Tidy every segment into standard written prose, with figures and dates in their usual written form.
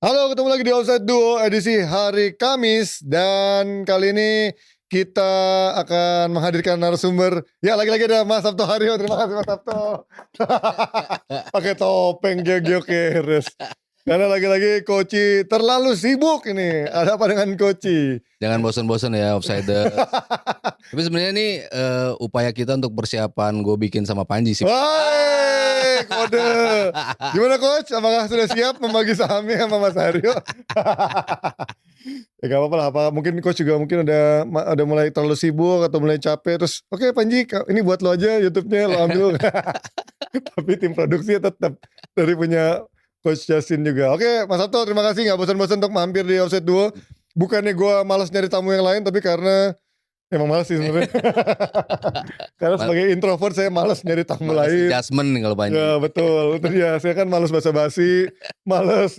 Halo, ketemu lagi di Offside Duo edisi hari Kamis. Dan kali ini kita akan menghadirkan narasumber. Ya, lagi-lagi ada Mas Sabto Haryo. Terima kasih Mas Sabto. Pakai topeng Gio Keres. Karena lagi-lagi Koci terlalu sibuk ini. Ada apa dengan Koci? Jangan bosan-bosan ya Offsider. Tapi sebenarnya ini upaya kita untuk persiapan gue bikin sama Panji sih. Woi, kode. Gimana Coach? Apakah sudah siap membagi sahamnya sama Mas Haryo? Ya gak apa-apa lah. Mungkin Coach juga mungkin udah mulai terlalu sibuk atau mulai capek. Terus oke, Panji, ini buat lo aja YouTube-nya, lo ambil. Tapi tim produksi tetap dari punya Coach Jasin juga. Oke, Mas Sabto, terima kasih gak bosan-bosan untuk mampir di Offside Duo. Bukannya gue malas nyari tamu yang lain, tapi karena emang malas sih sebenarnya. Karena sebagai introvert saya malas nyari tamu lain. Adjustment kalau Panji. Ya betul, itu dia. Saya kan malas basa-basi, malas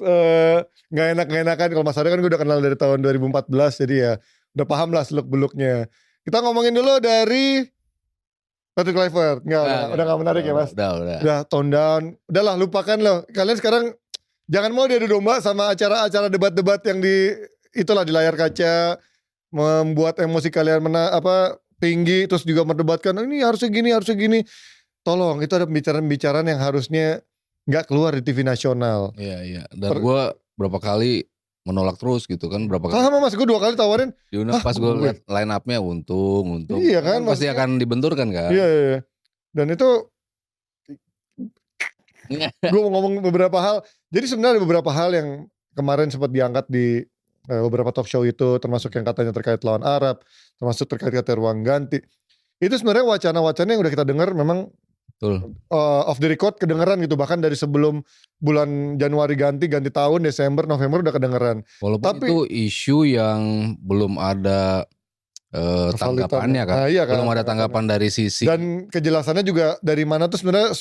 gak enak-enakan. Kalau Mas Aryo kan gue udah kenal dari tahun 2014, jadi ya udah paham lah seluk-beluknya. Kita ngomongin dulu dari Patrick Kluivert. Udah gak menarik ya Mas? Udah tone down. Udahlah, lupakan loh. Kalian sekarang jangan mau diadu domba sama acara-acara debat-debat yang di layar kaca, membuat emosi kalian tinggi, terus juga mendebatkan ini harusnya gini. Tolong, itu ada pembicaraan-pembicaraan yang harusnya nggak keluar di TV nasional. Iya. Dan gue berapa kali menolak terus gitu kan, berapa kali. Sama Mas, gue 2 kali tawarin. Pas gue liat line up-nya untung. Iya kan, pasti akan dibenturkan kan. Iya. Dan itu gue mau ngomong beberapa hal. Jadi sebenarnya ada beberapa hal yang kemarin sempat diangkat di beberapa talk show itu, termasuk yang katanya terkait lawan Arab, termasuk terkait kata ruang ganti. Itu sebenarnya wacana-wacana yang udah kita dengar memang off the record kedengeran gitu, bahkan dari sebelum bulan Januari ganti tahun, Desember, November udah kedengeran. Walaupun itu isu yang belum ada tanggapannya kan, iya kan, belum ada tanggapan dari sisi. Dan kejelasannya juga dari mana tuh sebenarnya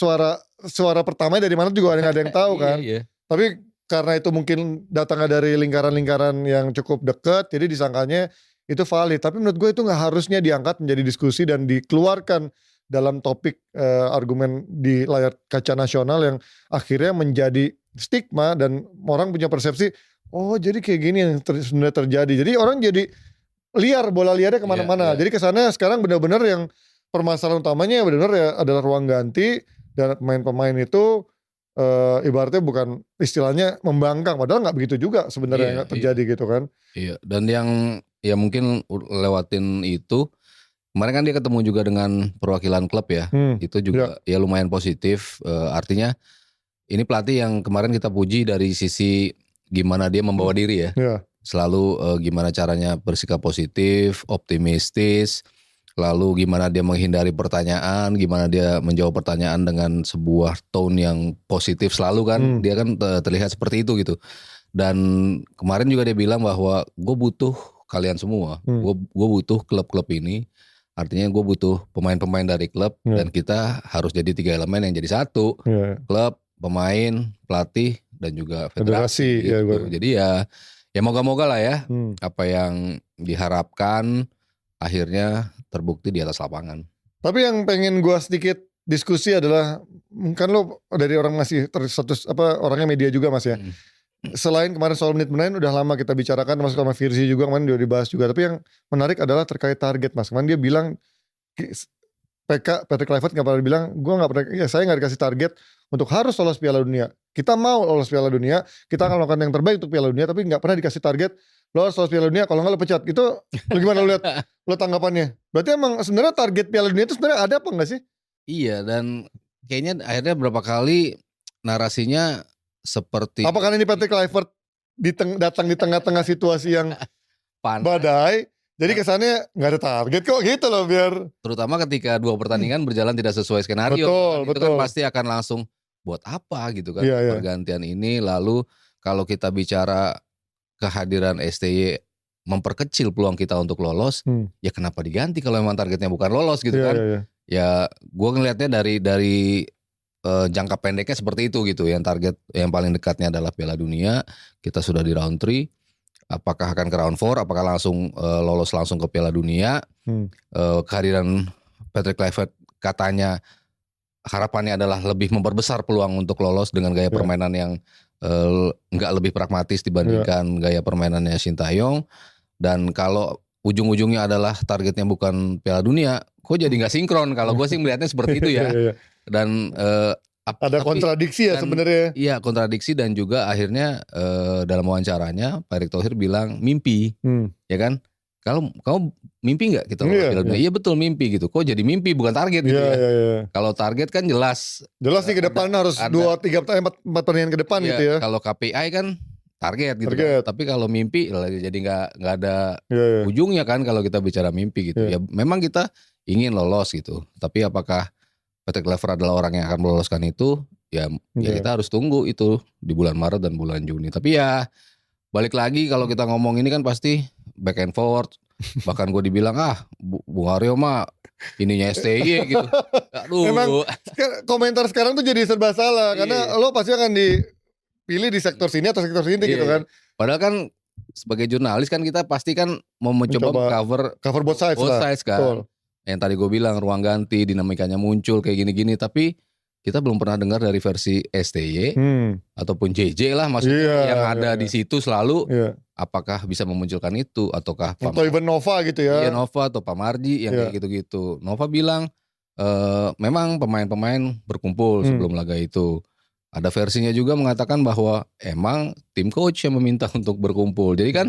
suara pertama dari mana juga nggak ada yang tahu kan. Iya. Tapi karena itu mungkin datangnya dari lingkaran-lingkaran yang cukup dekat, jadi disangkanya itu valid. Tapi menurut gue itu nggak harusnya diangkat menjadi diskusi dan dikeluarkan dalam topik argumen di layar kaca nasional yang akhirnya menjadi stigma dan orang punya persepsi, oh jadi kayak gini yang sebenarnya terjadi. Jadi orang jadi bola liarnya kemana-mana. Jadi kesannya sekarang benar-benar yang permasalahan utamanya benar-benar ya adalah ruang ganti, dan pemain-pemain itu ibaratnya bukan istilahnya membangkang, padahal nggak begitu juga sebenarnya terjadi gitu kan. Iya, dan yang ya mungkin lewatin itu. Kemarin kan dia ketemu juga dengan perwakilan klub ya, itu juga ya lumayan positif. Artinya ini pelatih yang kemarin kita puji dari sisi gimana dia membawa diri ya, selalu gimana caranya bersikap positif, optimistis, lalu gimana dia menghindari pertanyaan, gimana dia menjawab pertanyaan dengan sebuah tone yang positif selalu kan, dia kan terlihat seperti itu gitu. Dan kemarin juga dia bilang bahwa gue butuh kalian semua, gue butuh klub-klub ini. Artinya gue butuh pemain-pemain dari klub dan kita harus jadi 3 elemen yang jadi satu. Klub, pemain, pelatih, dan juga federasi gitu. Jadi ya moga-moga lah ya apa yang diharapkan akhirnya terbukti di atas lapangan. Tapi yang pengen gue sedikit diskusi adalah, kan lo dari orang masih status orangnya media juga Mas ya. Selain kemarin soal menit-menit udah lama kita bicarakan, termasuk sama Firzi juga kemarin udah dibahas juga. Tapi yang menarik adalah terkait target Mas. Kemarin dia bilang, Patrick Kluivert gak pernah bilang, saya gak dikasih target untuk harus lolos Piala Dunia. Kita mau lolos Piala Dunia, kita akan melakukan yang terbaik untuk Piala Dunia, tapi gak pernah dikasih target lolos Piala Dunia, kalau gak lo pecat. Itu gimana lo lihat lo tanggapannya? Berarti emang sebenarnya target Piala Dunia itu sebenarnya ada apa gak sih? Iya, dan kayaknya akhirnya berapa kali narasinya seperti, apakah ini Patrick Kluivert datang di tengah-tengah situasi yang badai, jadi kesannya nggak ada target kok gitu loh, biar terutama ketika 2 pertandingan berjalan tidak sesuai skenario. Itu kan pasti akan langsung buat apa gitu kan pergantian ini. Lalu kalau kita bicara kehadiran STY memperkecil peluang kita untuk lolos, ya kenapa diganti kalau memang targetnya bukan lolos gitu kan. Ya gue ngelihatnya dari jangka pendeknya seperti itu gitu. Yang target yang paling dekatnya adalah Piala Dunia. Kita sudah di round 3. Apakah akan ke round 4? Apakah langsung lolos langsung ke Piala Dunia? Kehadiran Patrick Kluivert katanya harapannya adalah lebih memperbesar peluang untuk lolos dengan gaya permainan yang nggak lebih pragmatis dibandingkan gaya permainannya Sintayong. Dan kalau ujung-ujungnya adalah targetnya bukan Piala Dunia, kok jadi nggak sinkron? Kalau gue sih melihatnya seperti itu ya. Dan ada kontradiksi ya sebenarnya. Iya, kontradiksi, dan juga akhirnya dalam wawancaranya Pak Erick Thohir bilang mimpi, ya kan? Kalau kamu mimpi nggak kita lolos Piala Dunia? Iya betul, mimpi gitu. Kok jadi mimpi bukan target gitu ya? Kalau target kan jelas nih ke depan harus 2, 3, 4 pertandingan ke depan gitu ya. Kalau KPI kan target gitu kan. Tapi kalau mimpi jadi nggak ada ujungnya kan kalau kita bicara mimpi gitu. Ya memang kita ingin lolos gitu. Tapi apakah Patrick Kluivert adalah orang yang akan meloloskan itu? Ya kita harus tunggu itu di bulan Maret dan bulan Juni. Tapi ya balik lagi kalau kita ngomong ini kan pasti back and forth. Bahkan gue dibilang Bung Aryo mah ininya STY gitu. Aduh. Emang komentar sekarang tuh jadi serba salah. Karena lo pasti akan dipilih di sektor sini atau sektor sini gitu kan. Padahal kan sebagai jurnalis kan kita pasti kan mau mencoba cover both sides kan. Betul. Yang tadi gue bilang ruang ganti, dinamikanya muncul kayak gini-gini. Tapi kita belum pernah dengar dari versi STY ataupun JJ lah maksudnya yang ada di situ selalu. Apakah bisa memunculkan itu ataukah atau even Nova gitu ya. Iya, Nova atau Pak Marji yang kayak gitu-gitu. Nova bilang memang pemain-pemain berkumpul sebelum laga itu. Ada versinya juga mengatakan bahwa emang tim coach yang meminta untuk berkumpul. Jadi kan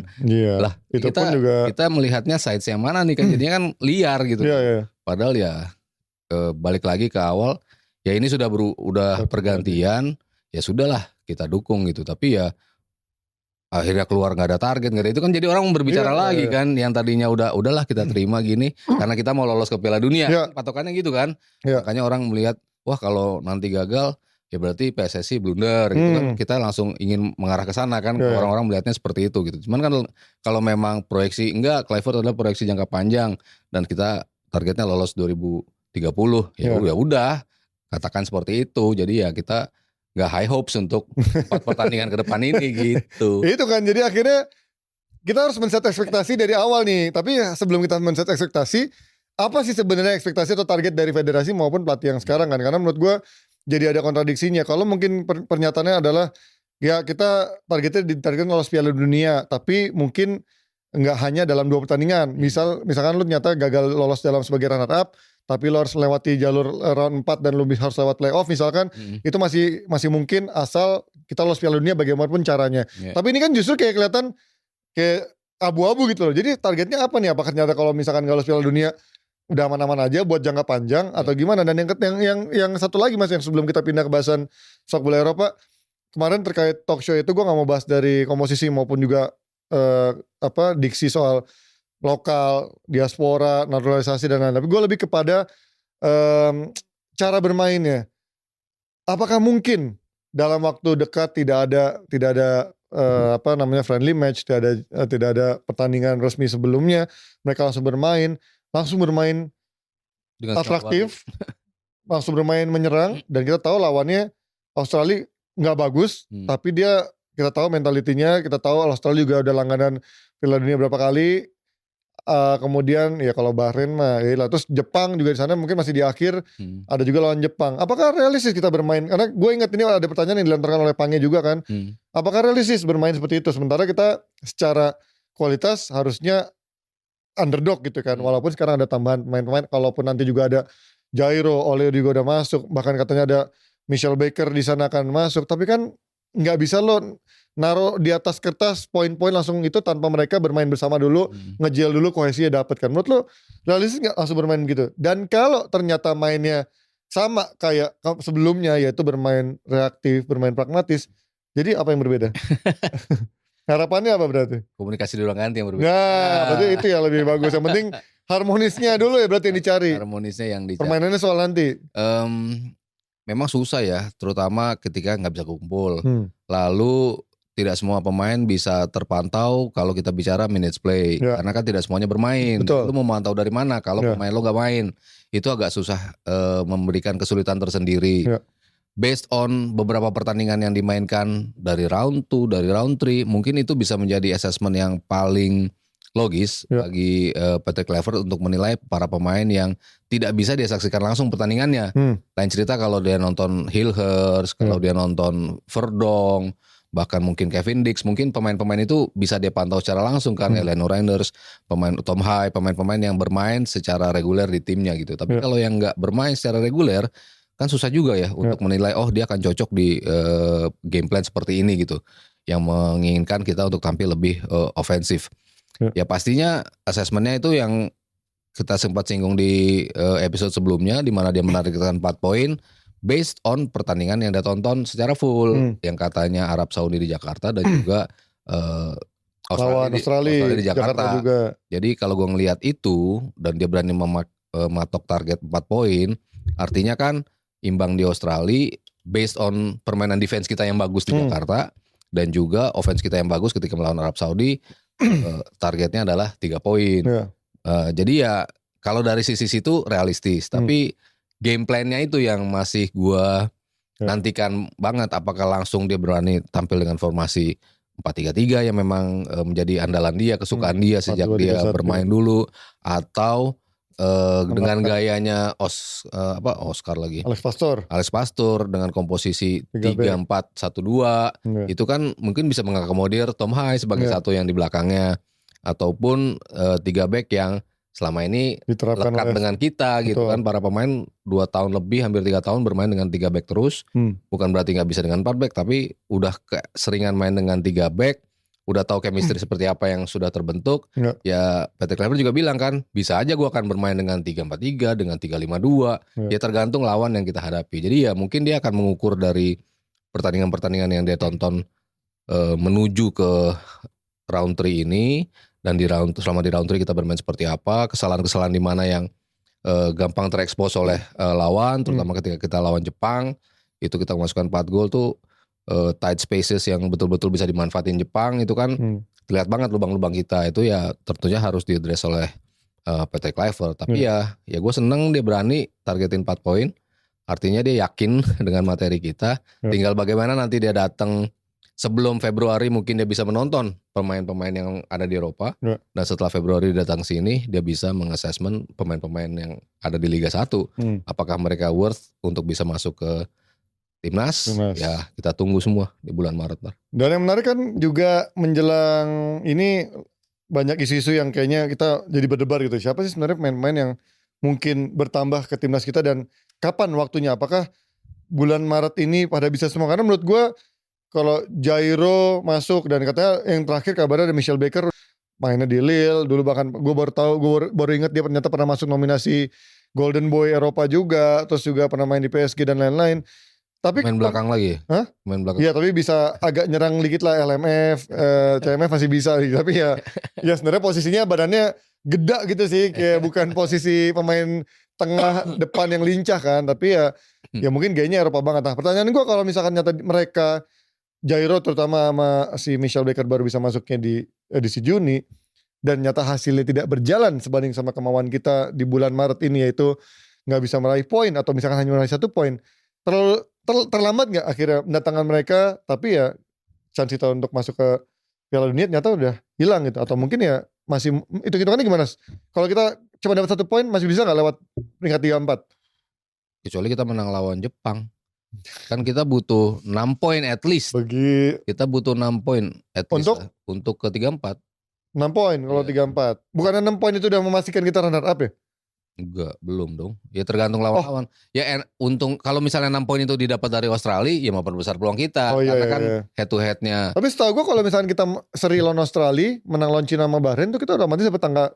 lah itu kita melihatnya sides yang mana nih kan, jadinya kan liar gitu. Padahal ya balik lagi ke awal, ya ini sudah pergantian, ya sudahlah kita dukung gitu. Tapi ya akhirnya keluar nggak ada target, nggak ada itu kan, jadi orang berbicara lagi kan, yang tadinya udahlah kita terima gini karena kita mau lolos ke Piala Dunia, patokannya gitu kan. Makanya orang melihat wah kalau nanti gagal ya berarti PSSI blunder gitu kan, kita langsung ingin mengarah ke sana kan. Orang-orang melihatnya seperti itu gitu. Cuman kan kalau memang proyeksi enggak, Kluivert adalah proyeksi jangka panjang dan kita targetnya lolos 2030 ya udah katakan seperti itu. Jadi ya kita nggak high hopes untuk 4 pertandingan ke depan ini gitu. Itu kan, jadi akhirnya kita harus men-set ekspektasi dari awal nih. Tapi sebelum kita men-set ekspektasi, apa sih sebenarnya ekspektasi atau target dari federasi maupun pelatih yang sekarang kan? Karena menurut gue jadi ada kontradiksinya. Kalau mungkin pernyataannya adalah ya kita targetnya ditargetkan lolos Piala Dunia, tapi mungkin nggak hanya dalam 2 pertandingan. Misalkan lu ternyata gagal lolos dalam sebagai runner up, tapi lo harus lewati jalur round 4 dan lo harus lewat playoff misalkan, itu masih mungkin asal kita lolos Piala Dunia bagaimanapun caranya. Tapi ini kan justru kayak kelihatan kayak abu-abu gitu loh. Jadi targetnya apa nih? Apakah ternyata kalau misalkan gak lolos Piala Dunia udah aman-aman aja buat jangka panjang atau gimana? Dan yang satu lagi Mas, yang sebelum kita pindah ke bahasan sepak bola Eropa, kemarin terkait talk show itu gue gak mau bahas dari komposisi maupun juga diksi soal lokal, diaspora, naturalisasi dan lain-lain. Tapi gue lebih kepada cara bermainnya. Apakah mungkin dalam waktu dekat tidak ada friendly match, tidak ada pertandingan resmi sebelumnya, mereka langsung bermain dengan atraktif, langsung bermain menyerang, dan kita tahu lawannya Australia nggak bagus, tapi kita tahu mentalitinya, kita tahu Australia juga udah langganan Piala Dunia berapa kali. Kemudian ya kalau Bahrain mah ya lah, terus Jepang juga di sana mungkin masih di akhir, ada juga lawan Jepang. Apakah realistis kita bermain? Karena gue ingat ini ada pertanyaan yang dilontarkan oleh Pange juga kan. Apakah realistis bermain seperti itu? Sementara kita secara kualitas harusnya underdog gitu kan. Walaupun sekarang ada tambahan pemain-pemain, kalaupun nanti juga ada Jairo, Oleh juga udah masuk, bahkan katanya ada Michelle Baker di sana akan masuk. Tapi kan nggak bisa lo naruh di atas kertas poin-poin langsung itu tanpa mereka bermain bersama dulu, ngejel dulu, kohesinya dapet kan. Menurut lo realistis nggak langsung bermain gitu? Dan kalau ternyata mainnya sama kayak sebelumnya, yaitu bermain reaktif, bermain pragmatis, jadi apa yang berbeda? Harapannya apa berarti? Komunikasi di ruang ganti yang berbeda. Nah, berarti itu ya lebih bagus. Yang penting harmonisnya dulu ya berarti yang dicari. Harmonisnya yang dicari. Permainannya soal nanti. Memang susah ya, terutama ketika nggak bisa kumpul. Lalu tidak semua pemain bisa terpantau kalau kita bicara minutes play. Karena kan tidak semuanya bermain. Betul. Lu mau memantau dari mana kalau pemain lo nggak main? Itu agak susah, memberikan kesulitan tersendiri. Based on beberapa pertandingan yang dimainkan dari round 2, dari round 3, mungkin itu bisa menjadi assessment yang paling logis bagi Patrick Kluivert untuk menilai para pemain yang tidak bisa dia saksikan langsung pertandingannya. Lain cerita kalau dia nonton Hilhers, kalau dia nonton Verdong, bahkan mungkin Kevin Dix, mungkin pemain-pemain itu bisa dia pantau secara langsung kan, Eleno Reinders, pemain Tom Hai, pemain-pemain yang bermain secara reguler di timnya gitu. Tapi kalau yang nggak bermain secara reguler kan susah juga ya untuk menilai dia akan cocok di game plan seperti ini gitu, yang menginginkan kita untuk tampil lebih ofensif. Ya pastinya asesmennya itu yang kita sempat singgung di episode sebelumnya, di mana dia menargetkan 4 poin based on pertandingan yang dia tonton secara full, yang katanya Arab Saudi di Jakarta dan juga Australia di Jakarta juga. Jadi kalau gue ngelihat itu dan dia berani mematok target 4 poin, artinya kan imbang di Australia based on permainan defense kita yang bagus di Jakarta dan juga offense kita yang bagus ketika melawan Arab Saudi, targetnya adalah 3 poin. Jadi ya kalau dari sisi situ realistis, tapi game plan-nya itu yang masih gua nantikan banget, apakah langsung dia berani tampil dengan formasi 4-3-3 yang memang menjadi andalan dia, kesukaan dia sejak dia bermain dulu, atau dengan gayanya Oscar lagi. Alex Pastor dengan komposisi 3-4-1-2 itu kan mungkin bisa mengakomodir Tom Hai sebagai satu yang di belakangnya, ataupun 3 back yang selama ini diterapkan lekat dengan kita gitu kan, para pemain 2 tahun lebih hampir 3 tahun bermain dengan 3 back terus. Bukan berarti nggak bisa dengan 4 back, tapi udah keseringan main dengan 3 back, udah tahu chemistry seperti apa yang sudah terbentuk. Ya Patrick Kluivert juga bilang kan, bisa aja gue akan bermain dengan 3-4-3, dengan 3-5-2. Ya tergantung lawan yang kita hadapi. Jadi ya mungkin dia akan mengukur dari pertandingan-pertandingan yang dia tonton menuju ke round 3 ini, dan selama di round 3 kita bermain seperti apa, kesalahan-kesalahan di mana yang gampang terekspos oleh lawan, terutama ketika kita lawan Jepang, itu kita masukkan 4 gol tuh tight spaces yang betul-betul bisa dimanfaatin Jepang, itu kan terlihat banget lubang-lubang kita, itu ya tentunya harus diadres oleh Patrick Kluivert. Tapi ya gue seneng dia berani targetin 4 poin, artinya dia yakin dengan materi kita, tinggal bagaimana nanti dia datang sebelum Februari mungkin dia bisa menonton pemain-pemain yang ada di Eropa. Dan setelah Februari datang sini, dia bisa mengassessment pemain-pemain yang ada di Liga 1. Apakah mereka worth untuk bisa masuk ke timnas? Ya kita tunggu semua di bulan Maret. Dan yang menarik kan juga menjelang ini banyak isu-isu yang kayaknya kita jadi berdebar gitu. Siapa sih sebenarnya pemain-pemain yang mungkin bertambah ke timnas kita dan kapan waktunya? Apakah bulan Maret ini pada bisa semua? Karena menurut gue kalau Jairo masuk dan katanya yang terakhir kabarnya ada Michel Baker mainnya di Lille dulu, bahkan gue baru ingat dia ternyata pernah masuk nominasi Golden Boy Eropa juga, terus juga pernah main di PSG dan lain-lain. Tapi main belakang lagi. Hah? Main belakang. Iya, tapi bisa agak nyerang dikit lah, LMF, CMF masih bisa gitu. Tapi ya sebenarnya posisinya badannya geda gitu sih, kayak bukan posisi pemain tengah depan yang lincah kan, tapi ya mungkin gayanya Eropa banget. Nah, pertanyaan gue kalau misalkan nyata mereka Jairo terutama sama si Michel Baker baru bisa masuknya di edisi Juni, dan nyata hasilnya tidak berjalan sebanding sama kemauan kita di bulan Maret ini, yaitu nggak bisa meraih poin atau misalkan hanya meraih 1 poin, terlambat nggak akhirnya mendatangkan mereka? Tapi ya chance kita untuk masuk ke Piala Dunia nyata udah hilang gitu, atau mungkin ya masih hitung-hitungannya gimana? Kalau kita cuma dapat 1 poin masih bisa nggak lewat peringkat 3-4? Kecuali kita menang lawan Jepang. Kan kita butuh 6 poin at least. Kita butuh 6 poin at least untuk ke 3-4. 6 poin kalau 3-4. Bukannya 6 poin itu udah memastikan kita runner up ya? Enggak, belum dong. Ya tergantung lawan-lawan. Ya untung kalau misalnya 6 poin itu didapat dari Australia, ya memperbesar peluang kita. Karena kan head to headnya. Tapi setahu gue kalau misalnya kita seri lawan Australia, menang lawan Cina sama Bahrain, itu kita otomatis dapat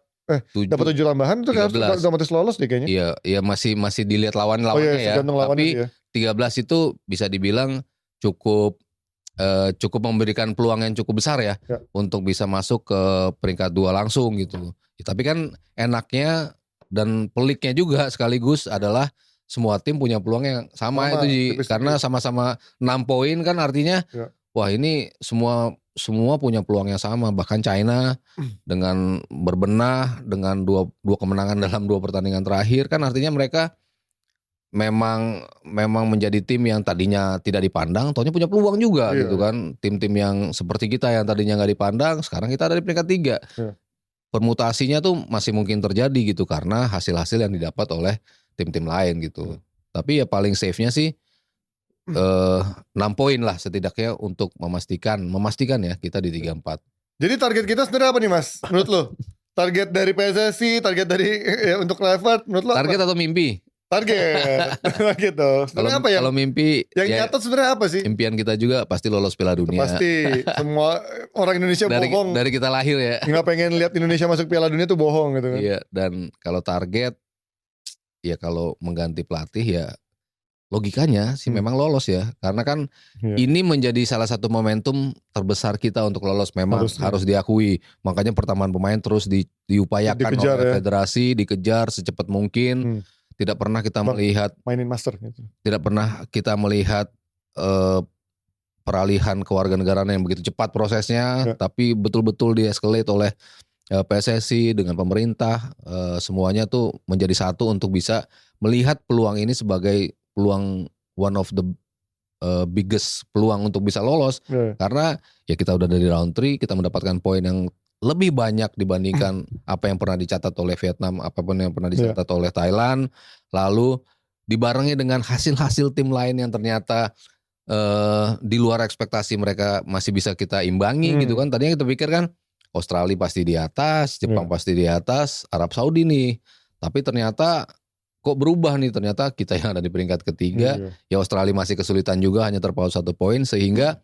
dapat 7 tambahan, itu kan otomatis lolos deh kayaknya. Iya masih dilihat lawan-lawannya ya. Tapi 13 itu bisa dibilang cukup memberikan peluang yang cukup besar ya untuk bisa masuk ke peringkat 2 langsung gitu. Ya, tapi kan enaknya dan peliknya juga sekaligus adalah semua tim punya peluang yang sama itu karena sama-sama 6 poin kan artinya wah ini semua punya peluang yang sama, bahkan China dengan berbenah dengan dua kemenangan dalam 2 pertandingan terakhir kan artinya mereka memang menjadi tim yang tadinya tidak dipandang, taunya punya peluang juga gitu kan. Tim-tim yang seperti kita yang tadinya nggak dipandang, sekarang kita ada di peringkat 3. Permutasinya tuh masih mungkin terjadi gitu karena hasil-hasil yang didapat oleh tim-tim lain gitu. Tapi ya paling safe-nya sih 6 poin lah setidaknya untuk memastikan ya kita di 3-4. Jadi target kita sebenarnya apa nih Mas? Menurut lo? Target dari PSSI, target dari untuk Levert, menurut lo? Target atau mimpi? Target gitu. Sebenarnya apa kalau mimpi yang nyata sebenarnya apa sih? Impian kita juga pasti lolos Piala Dunia. Pasti. Semua orang Indonesia bohong. Dari kita lahir ya. Nggak pengen lihat Indonesia masuk Piala Dunia tuh bohong gitu kan. Iya, dan kalau target ya kalau mengganti pelatih ya logikanya sih memang lolos ya. Karena kan ini menjadi salah satu momentum terbesar kita untuk lolos, memang harus diakui. Makanya pertambahan pemain terus diupayakan oleh federasi, dikejar secepat mungkin. Tidak pernah kita melihat mainin master gitu. Tidak pernah kita melihat peralihan kewarganegaraan yang begitu cepat prosesnya, tapi betul-betul diescalate oleh PSSI dengan pemerintah, semuanya tuh menjadi satu untuk bisa melihat peluang ini sebagai peluang one of the biggest peluang untuk bisa lolos. Karena ya kita udah dari round 3, kita mendapatkan poin yang lebih banyak dibandingkan apa yang pernah dicatat oleh Vietnam, apapun yang pernah dicatat oleh Thailand. Lalu dibarengi dengan hasil-hasil tim lain yang ternyata di luar ekspektasi mereka masih bisa kita imbangi gitu kan. Tadinya kita pikir kan Australia pasti di atas, Jepang pasti di atas, Arab Saudi nih. Tapi ternyata kok berubah nih, ternyata kita yang ada di peringkat ketiga. Ya Australia masih kesulitan juga, hanya terpaut 1 poin, sehingga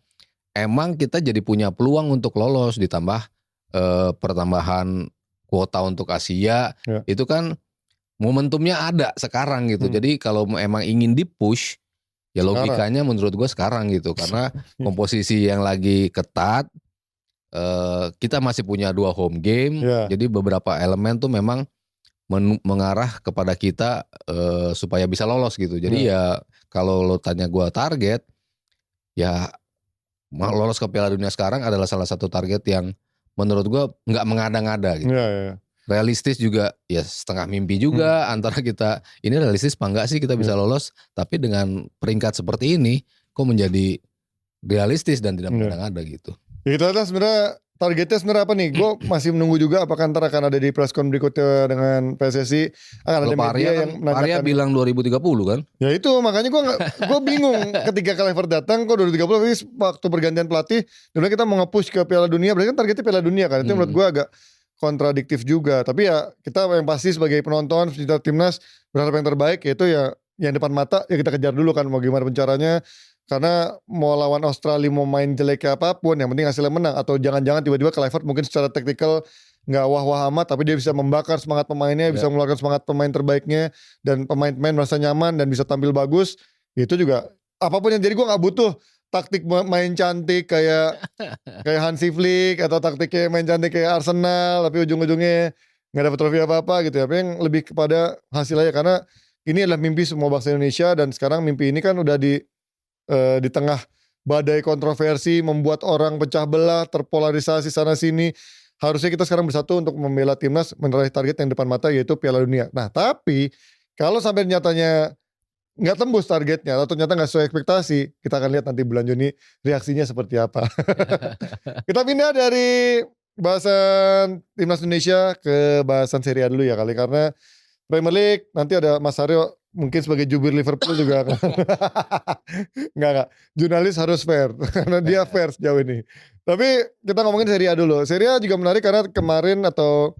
emang kita jadi punya peluang untuk lolos. Ditambah pertambahan kuota untuk Asia, itu kan momentumnya ada sekarang gitu. Jadi kalau emang ingin di-push, ya logikanya menurut gue sekarang gitu. Karena komposisi yang lagi ketat, kita masih punya 2 home game, jadi beberapa elemen tuh memang mengarah kepada kita supaya bisa lolos gitu. Jadi ya kalau lo tanya gue target, ya lolos ke Piala Dunia sekarang adalah salah satu target yang menurut gue nggak mengada-ngada gitu. Realistis juga, ya setengah mimpi juga antara kita ini realistis apa enggak sih kita bisa lolos, tapi dengan peringkat seperti ini kok menjadi realistis dan tidak mengada-ngada gitu. Ya itu adalah sebenarnya targetnya sebenarnya apa nih? Gue masih menunggu juga apakah ntar akan ada di preskon berikutnya dengan PSSI, akan ada media yang menanyakan. Arya bilang 2030 kan? Ya itu makanya gue bingung ketika Kluivert datang kok 2030, tapi waktu pergantian pelatih sebenarnya kita mau nge-push ke Piala Dunia, berarti kan targetnya Piala Dunia kan. Itu menurut gue agak kontradiktif juga. Tapi ya kita yang pasti sebagai penonton pecinta timnas berharap yang terbaik, yaitu ya yang depan mata ya kita kejar dulu kan mau gimana caranya. Karena mau lawan Australia mau main jelek kayak apapun, yang penting hasilnya menang. Atau jangan-jangan tiba-tiba Kluivert mungkin secara taktikal nggak wah-wah amat, tapi dia bisa membakar semangat pemainnya, bisa mengeluarkan semangat pemain terbaiknya, dan pemain-pemain merasa nyaman dan bisa tampil bagus. Itu juga apapun yang jadi, gue nggak butuh taktik main cantik kayak Hansi Flick, atau taktiknya main cantik kayak Arsenal tapi ujung-ujungnya nggak dapat trofi apa-apa gitu ya. Tapi yang lebih kepada hasil aja, karena ini adalah mimpi semua bangsa Indonesia, dan sekarang mimpi ini kan udah di tengah badai kontroversi, membuat orang pecah belah, terpolarisasi sana sini. Harusnya kita sekarang bersatu untuk membela timnas meraih target yang depan mata, yaitu Piala Dunia. Nah tapi kalau sampai nyatanya nggak tembus targetnya atau ternyata nggak sesuai ekspektasi, kita akan lihat nanti bulan Juni reaksinya seperti apa. Kita pindah dari bahasan timnas Indonesia ke bahasan Serie A dulu ya kali, karena Premier League nanti ada Mas Aryo mungkin sebagai jubir Liverpool juga enggak, jurnalis harus fair karena dia fair sejauh ini. Tapi kita ngomongin Serie A dulu. Serie A juga menarik karena kemarin, atau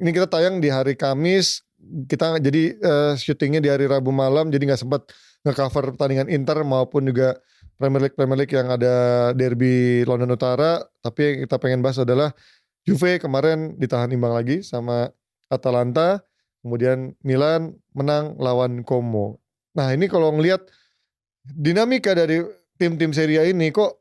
ini kita tayang di hari Kamis, kita jadi syutingnya di hari Rabu malam, jadi nggak sempat ngecover pertandingan Inter maupun juga Premier League yang ada derby London Utara. Tapi yang kita pengen bahas adalah Juve kemarin ditahan imbang lagi sama Atalanta. Kemudian Milan menang lawan Como. Nah ini kalau ngelihat dinamika dari tim-tim Serie A ini kok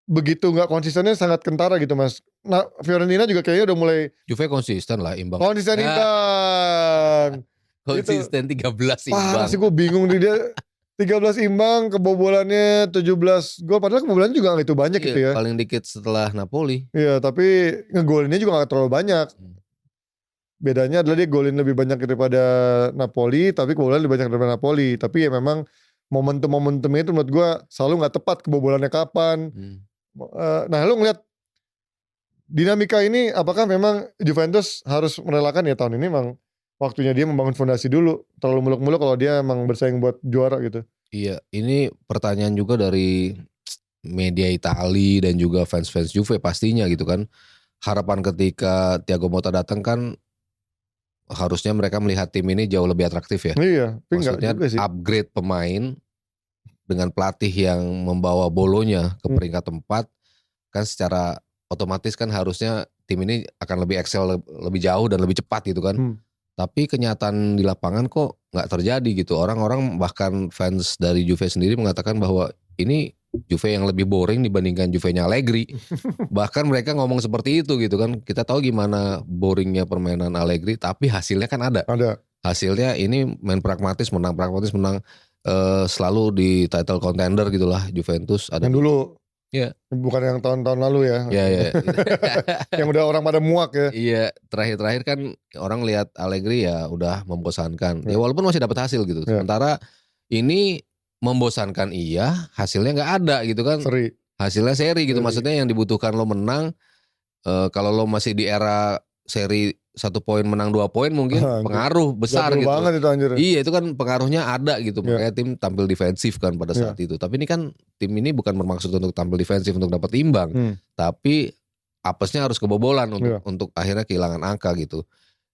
begitu nggak konsistennya, sangat kentara gitu Mas. Nah Fiorentina juga kayaknya udah mulai. Juve konsisten lah imbang. Konsisten imbang. Konsisten 13 imbang. Parah sih, gue bingung nih dia. 13 imbang, kebobolannya 17 gol. Padahal kebobolannya juga gak itu banyak gitu ya. Paling dikit setelah Napoli. Iya tapi ngegolinnya juga gak terlalu banyak. Bedanya adalah dia golin lebih banyak daripada Napoli, tapi kebobolan lebih banyak daripada Napoli. Tapi ya memang momentum-momentumnya itu menurut gue selalu gak tepat kebobolannya kapan. Nah lu ngeliat dinamika ini, apakah memang Juventus harus merelakan ya tahun ini memang waktunya dia membangun fondasi dulu. Terlalu muluk-muluk kalau dia emang bersaing buat juara gitu. Iya, ini pertanyaan juga dari media Italia dan juga fans-fans Juve pastinya gitu kan. Harapan ketika Thiago Motta datang kan harusnya mereka melihat tim ini jauh lebih atraktif ya. Iya, tapi enggak Maksudnya juga sih. upgrade pemain dengan pelatih yang membawa Bolonya ke peringkat 4 kan secara otomatis kan harusnya tim ini akan lebih excel lebih jauh dan lebih cepat gitu kan. Tapi kenyataan di lapangan kok nggak terjadi gitu. Orang-orang bahkan fans dari Juve sendiri mengatakan bahwa ini Juve yang lebih boring dibandingkan Juve-nya Allegri. Bahkan mereka ngomong seperti itu gitu kan. Kita tahu gimana boringnya permainan Allegri, tapi hasilnya kan ada. Hasilnya ini main pragmatis menang, selalu di title contender gitulah Juventus. Ada yang dulu. Iya. Bukan yang tahun-tahun lalu ya. Iya. Yang udah orang pada muak ya. Iya, terakhir-terakhir kan orang lihat Allegri ya udah membosankan. Ya walaupun masih dapat hasil gitu. Sementara ini membosankan iya, hasilnya nggak ada gitu kan. Hasilnya seri gitu. Maksudnya yang dibutuhkan lo menang. Kalau lo masih di era seri 1 poin menang 2 poin mungkin pengaruh besar gitu. Banget itu anjir. Iya itu kan pengaruhnya ada gitu. Makanya tim tampil defensif kan pada saat itu. Tapi ini kan tim ini bukan bermaksud untuk tampil defensif untuk dapat imbang. Tapi apesnya harus kebobolan untuk akhirnya kehilangan angka gitu.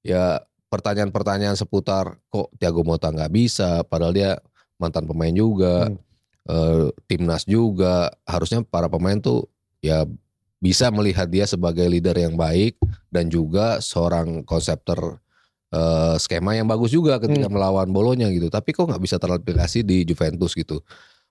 Ya pertanyaan-pertanyaan seputar kok Thiago Motta nggak bisa. Padahal dia mantan pemain juga. Timnas juga. Harusnya para pemain tuh ya bisa melihat dia sebagai leader yang baik dan juga seorang konseptor skema yang bagus juga ketika melawan Bolonya gitu. Tapi kok nggak bisa teraplikasi di Juventus gitu.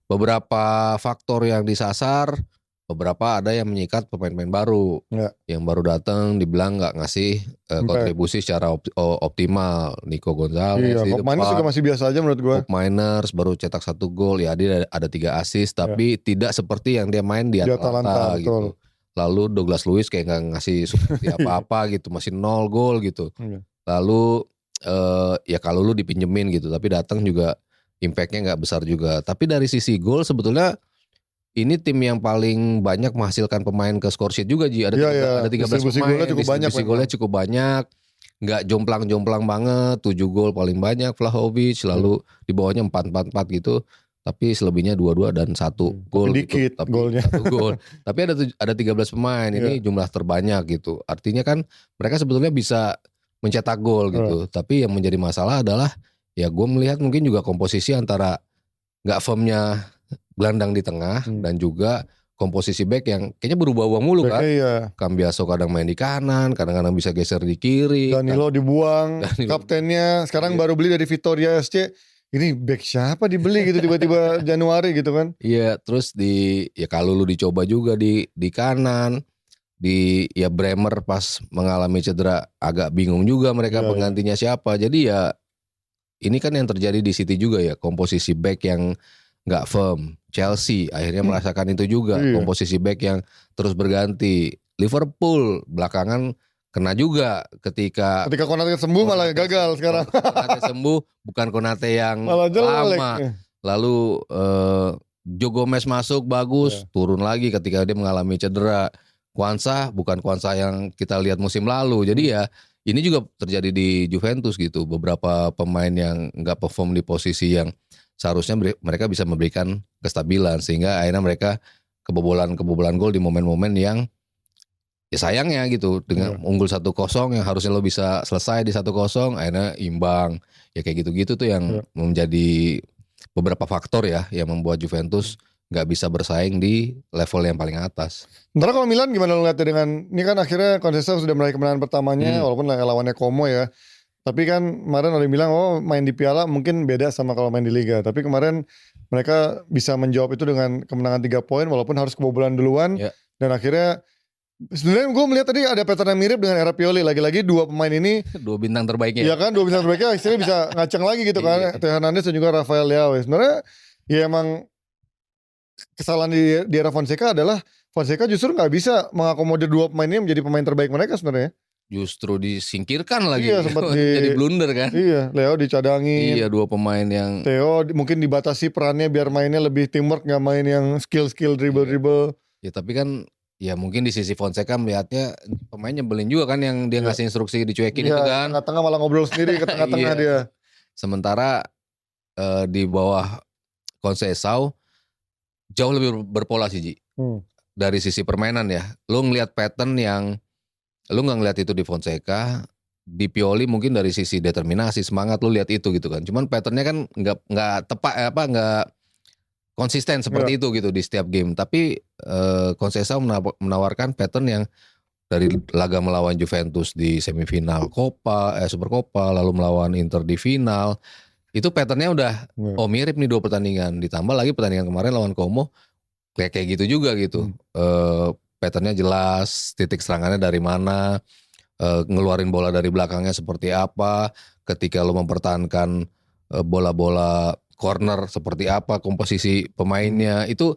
Beberapa faktor yang disasar, beberapa ada yang menyikat pemain-pemain baru yang baru datang dibilang nggak ngasih kontribusi secara optimal. Nico Gonzalez, Bob Miners juga masih biasa aja menurut gue. Bob Miners baru cetak 1 gol ya, dia ada 3 assist tapi tidak seperti yang dia main di Atalanta gitu. Lalu Douglas Luiz kayak gak ngasih seperti apa-apa gitu. Masih 0 gol gitu. Lalu ya kalau lu dipinjemin gitu. Tapi datang juga impactnya gak besar juga. Tapi dari sisi gol sebetulnya ini tim yang paling banyak menghasilkan pemain ke score sheet juga Ji. Ada 13 pemain. Distribusi golnya cukup banyak. Gak jomplang-jomplang banget. 7 gol paling banyak Vlahovic. Lalu di bawahnya 4-4-4 gitu. Tapi selebihnya 2-2 dan 1 gol gitu. Tapi golnya. 1 gol. Tapi ada 13 pemain, ini jumlah terbanyak gitu. Artinya kan mereka sebetulnya bisa mencetak gol gitu. Tapi yang menjadi masalah adalah ya gue melihat mungkin juga komposisi antara gak firmnya gelandang di tengah dan juga komposisi back yang kayaknya berubah-ubah mulu kan. Cambiaso kadang main di kanan, kadang-kadang bisa geser di kiri. Danilo dibuang, kaptennya sekarang baru beli dari Vitória SC. Ini back siapa dibeli gitu tiba-tiba Januari gitu kan. Iya, terus kalau lu dicoba juga di kanan, ya Bremer pas mengalami cedera agak bingung juga mereka penggantinya siapa. Jadi ya ini kan yang terjadi di City juga ya, komposisi back yang nggak firm. Chelsea akhirnya merasakan itu juga, komposisi back yang terus berganti. Liverpool belakangan kena juga ketika Konate sembuh malah gagal sekarang. Konate sembuh bukan Konate yang lama. Lalu Joe Gomez masuk bagus, turun lagi ketika dia mengalami cedera. Kwanza bukan Kwanza yang kita lihat musim lalu. Jadi ya ini juga terjadi di Juventus gitu. Beberapa pemain yang nggak perform di posisi yang seharusnya mereka bisa memberikan kestabilan sehingga akhirnya mereka kebobolan gol di momen-momen yang ya sayangnya gitu dengan unggul 1-0 yang harusnya lo bisa selesai di 1-0 akhirnya imbang. Ya kayak gitu-gitu tuh yang menjadi beberapa faktor ya yang membuat Juventus gak bisa bersaing di level yang paling atas. Sementara kalau Milan gimana lo ngeliatnya dengan ini kan akhirnya Contessa sudah meraih kemenangan pertamanya walaupun lawannya Como ya. Tapi kan kemarin ada yang bilang main di Piala mungkin beda sama kalau main di Liga. Tapi kemarin mereka bisa menjawab itu dengan kemenangan 3 poin walaupun harus kebobolan duluan dan akhirnya sebenarnya gue melihat tadi ada pattern yang mirip dengan era Pioli. Lagi-lagi 2 pemain ini 2 bintang terbaiknya. Iya kan 2 bintang terbaiknya istilahnya bisa ngaceng lagi gitu kan. Theo Hernandez dan juga Rafael Leao. Sebenarnya ya emang kesalahan di era Fonseca adalah Fonseca justru gak bisa mengakomodir 2 pemain ini menjadi pemain terbaik mereka sebenarnya. Justru disingkirkan lagi. Iya sempat jadi blunder kan. Iya Leo dicadangin. Iya 2 pemain yang Theo mungkin dibatasi perannya biar mainnya lebih teamwork gak main yang skill dribble. Ya tapi kan ya mungkin di sisi Fonseca melihatnya pemain nyebelin juga kan yang dia ngasih instruksi dicuekin itu kan. Tengah-tengah malah ngobrol sendiri ke tengah-tengah dia. Sementara di bawah Conceição jauh lebih berpola sih Ji. Dari sisi permainan ya. Lu ngelihat pattern yang lu nggak ngelihat itu di Fonseca, di Pioli mungkin dari sisi determinasi, semangat lu lihat itu gitu kan. Cuman patternnya kan nggak tepat nggak konsisten seperti itu gitu di setiap game. Tapi Conceição menawarkan pattern yang dari laga melawan Juventus di semifinal Super Copa, lalu melawan Inter di final. Itu patternnya udah mirip nih 2 pertandingan. Ditambah lagi pertandingan kemarin lawan Como kayak gitu juga gitu. Patternnya jelas, titik serangannya dari mana, ngeluarin bola dari belakangnya seperti apa, ketika lo mempertahankan bola-bola corner seperti apa, komposisi pemainnya, itu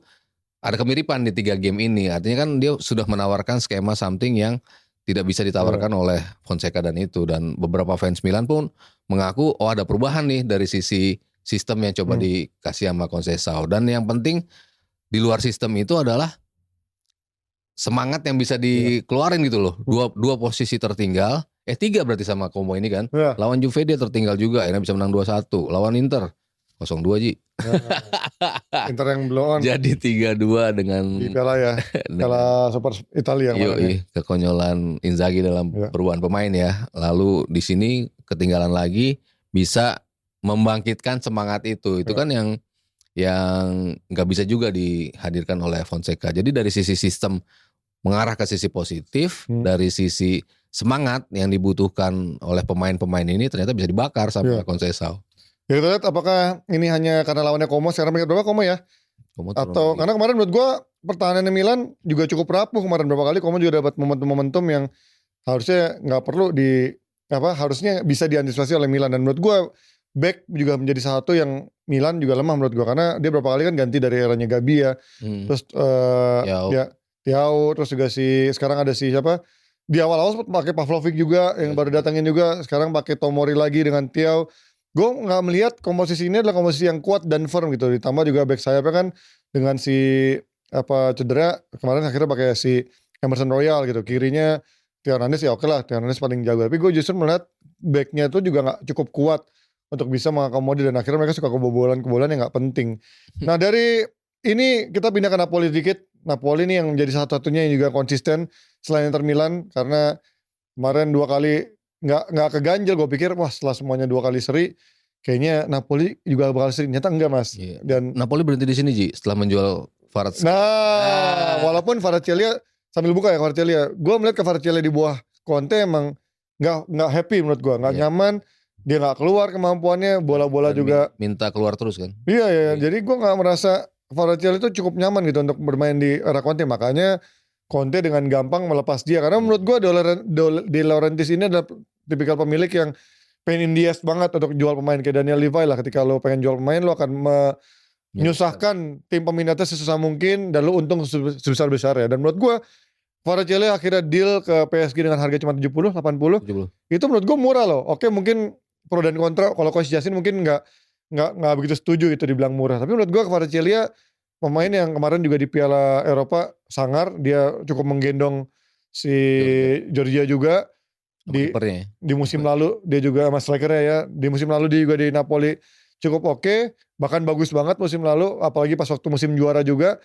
ada kemiripan di 3 game ini. Artinya kan dia sudah menawarkan skema something yang tidak bisa ditawarkan oleh Fonseca dan itu. Dan beberapa fans Milan pun mengaku ada perubahan nih dari sisi sistem yang coba dikasih sama Conceição. Dan yang penting di luar sistem itu adalah semangat yang bisa dikeluarin gitu loh. Dua posisi tertinggal, 3 berarti sama Como ini kan. Lawan Juve dia tertinggal juga, akhirnya bisa menang 2-1. Lawan Inter 0-2 Ji. Inter yang belum on. Jadi 3-2 dengan di piala ya. Piala Super Italia yang kekonyolan Inzaghi dalam perubahan pemain ya. Lalu di sini ketinggalan lagi bisa membangkitkan semangat itu. Itu kan yang nggak bisa juga dihadirkan oleh Fonseca. Jadi dari sisi sistem mengarah ke sisi positif, dari sisi semangat yang dibutuhkan oleh pemain-pemain ini ternyata bisa dibakar sama Conceição. Ya kita lihat apakah ini hanya karena lawannya Como, sekarang mereka berapa Como ya? Atau karena kemarin menurut gue pertahanannya Milan juga cukup rapuh kemarin berapa kali. Como juga dapat momentum-momentum yang harusnya nggak perlu harusnya bisa diantisipasi oleh Milan. Dan menurut gue back juga menjadi salah satu yang Milan juga lemah menurut gue, karena dia berapa kali kan ganti dari eranya Gabi ya. Terus Thiago, terus juga sekarang ada siapa? Di awal-awal pakai Pavlovic juga yang baru datangin juga, sekarang pakai Tomori lagi dengan Thiago. Gue nggak melihat komposisi ini adalah komposisi yang kuat dan firm gitu. Ditambah juga back sayapnya kan dengan cedera kemarin akhirnya pakai si Emerson Royal gitu. Kirinya Theo Hernandez ya oke lah, Theo Hernandez paling jago. Tapi gue justru melihat backnya itu juga nggak cukup kuat untuk bisa mengakomodir, dan akhirnya mereka suka kebobolan yang nggak penting. Nah dari ini kita pindah ke Napoli dikit. Napoli ini yang menjadi satu-satunya yang juga konsisten selain Inter Milan, karena kemarin 2 kali nggak keganjel. Gue pikir wah setelah semuanya 2 kali seri kayaknya Napoli juga bakal seri, ternyata enggak mas. Dan Napoli berhenti di sini Ji setelah menjual Kvaratskhelia. Walaupun Kvaratskhelia sambil buka ya Kvaratskhelia, gue melihat Kvaratskhelia di bawah Conte emang nggak happy menurut gue, nggak nyaman. Dia nggak keluar kemampuannya, bola-bola juga minta keluar terus kan. Iya. Jadi gue nggak merasa Kvaratskhelia itu cukup nyaman gitu untuk bermain di era Conte. Makanya Conte dengan gampang melepas dia, karena menurut gue De Laurentiis ini adalah tipikal pemilik yang pain in the ass banget untuk jual pemain. Kayak Daniel Levy lah, ketika lo pengen jual pemain lo akan menyusahkan tim peminatnya sesusah mungkin dan lo untung sebesar-besar ya. Dan menurut gue Kvaratskhelia akhirnya deal ke PSG dengan harga cuma 70-80. Itu menurut gue murah loh. Oke, mungkin pro dan kontra. Kalau Coach Justin mungkin nggak begitu setuju itu dibilang murah. Tapi menurut gue Kvaratskhelia pemain yang kemarin juga di Piala Eropa sangar. Dia cukup menggendong si Georgia juga di musim lalu. Dia juga sama strikernya ya. Di musim lalu dia juga di Napoli cukup oke. Bahkan bagus banget musim lalu. Apalagi pas waktu musim juara juga.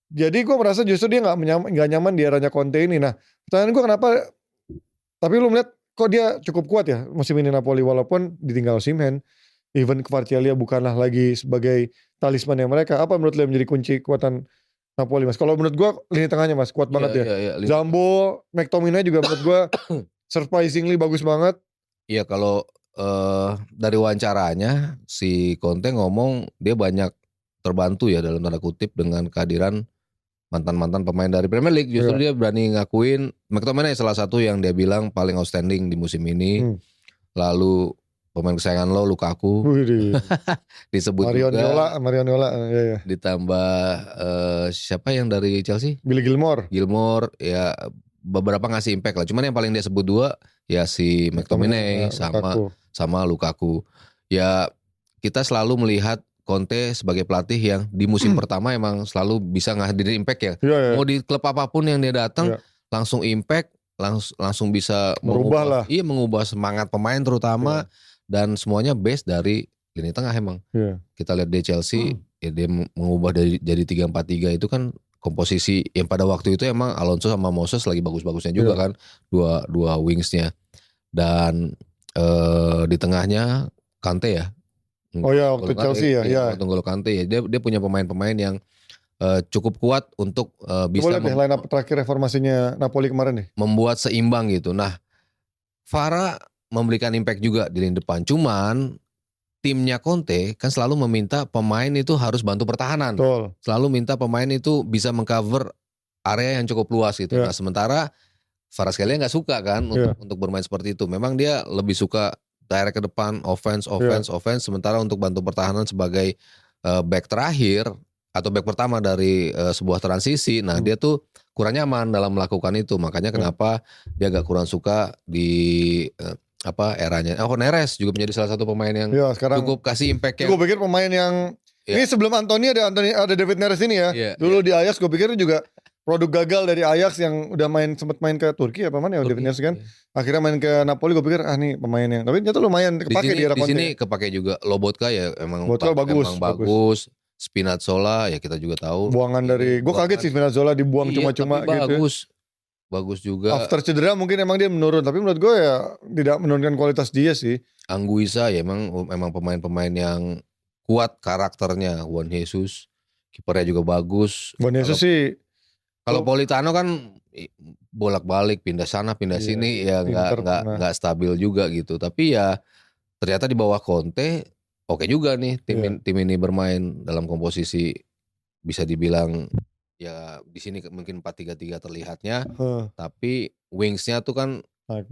Jadi gue merasa justru dia nggak nyaman di eranya Conte ini. Nah pertanyaan gue kenapa? Tapi lu melihat kok dia cukup kuat ya musim ini Napoli, walaupun ditinggal Osimhen. Even Kvaratskhelia bukanlah lagi sebagai talisman yang mereka. Apa menurut lu yang menjadi kunci kekuatan Napoli mas? Kalau menurut gue lini tengahnya mas kuat banget ya. Zambo, McTominay juga menurut gue surprisingly bagus banget. Iya kalau dari wawancaranya si Conte ngomong dia banyak terbantu ya dalam tanda kutip dengan kehadiran mantan-mantan pemain dari Premier League. Justru dia berani ngakuin McTominay salah satu yang dia bilang paling outstanding di musim ini. Lalu pemain kesayangan lo Lukaku disebut Marioniola ya. Ditambah siapa yang dari Chelsea? Billy Gilmore ya beberapa ngasih impact lah. Cuman yang paling dia sebut 2 ya si McTominay sama Lukaku. Ya kita selalu melihat Conte sebagai pelatih yang di musim pertama emang selalu bisa ngadirin impact ya. Mau di klub apapun yang dia datang langsung impact, langsung bisa mengubah semangat pemain terutama dan semuanya base dari lini tengah emang. Kita lihat di Chelsea ya dia mengubah jadi 3-4-3 itu kan komposisi yang pada waktu itu emang Alonso sama Moses lagi bagus-bagusnya juga kan, dua wingsnya. Dan di tengahnya Kante ya. Oh ya, waktu Chelsea ya. Waktu N'Golo Kante ya. Dia punya pemain-pemain yang cukup kuat untuk bisa Boleh deh line up terakhir reformasinya Napoli kemarin nih. Membuat seimbang gitu. Nah, Vara memberikan impact juga di lini depan. Cuman timnya Conte kan selalu meminta pemain itu harus bantu pertahanan. Betul. Selalu minta pemain itu bisa mengcover area yang cukup luas gitu. Nah, sementara Kvaratskhelia nggak suka kan untuk bermain seperti itu. Memang dia lebih suka direct ke depan, offense. Sementara untuk bantu pertahanan sebagai back terakhir atau back pertama dari sebuah transisi. Nah, dia tuh kurang nyaman dalam melakukan itu. Makanya kenapa dia agak kurang suka di eranya. Neres juga menjadi salah satu pemain yang cukup kasih impact. Gue pikir pemain yang ini sebelum Anthony ada David Neres ini ya. Dulu di Ajax gue pikir juga produk gagal dari Ajax yang udah sempat main ke Turki apa mana ya David Neres kan. Akhirnya main ke Napoli gue pikir nih pemain yang tapi ternyata lumayan kepake di era Conte. Di sini kepake juga Lobotka ya emang bagus. Spinazzola ya kita juga tahu. Buangan dari gue kaget sih Spinazzola dibuang cuma-cuma gitu. Bagus juga. After cedera mungkin emang dia menurun, tapi menurut gue ya tidak menurunkan kualitas dia sih. Anguissa ya emang pemain-pemain yang kuat karakternya. Juan Jesus kipernya juga bagus. Juan Jesus sih. Kalau Politano kan bolak-balik pindah sana pindah sini ya nggak stabil juga gitu. Tapi ya ternyata di bawah Conte oke juga nih tim ini bermain dalam komposisi bisa dibilang. Ya di sini mungkin 4-3-3 terlihatnya, tapi wingsnya tuh kan naik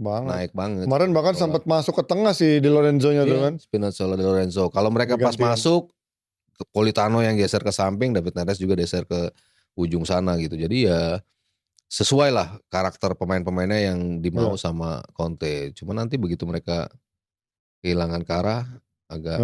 banget. Kemarin bahkan sempat masuk ke tengah sih Di Lorenzo-nya tuh kan. Spinazzola, Di Lorenzo. Kalau mereka pas masuk, Politano yang geser ke samping, David Neres juga geser ke ujung sana gitu. Jadi ya sesuai lah karakter pemain-pemainnya yang dimau sama Conte. Cuma nanti begitu mereka kehilangan Kara, agak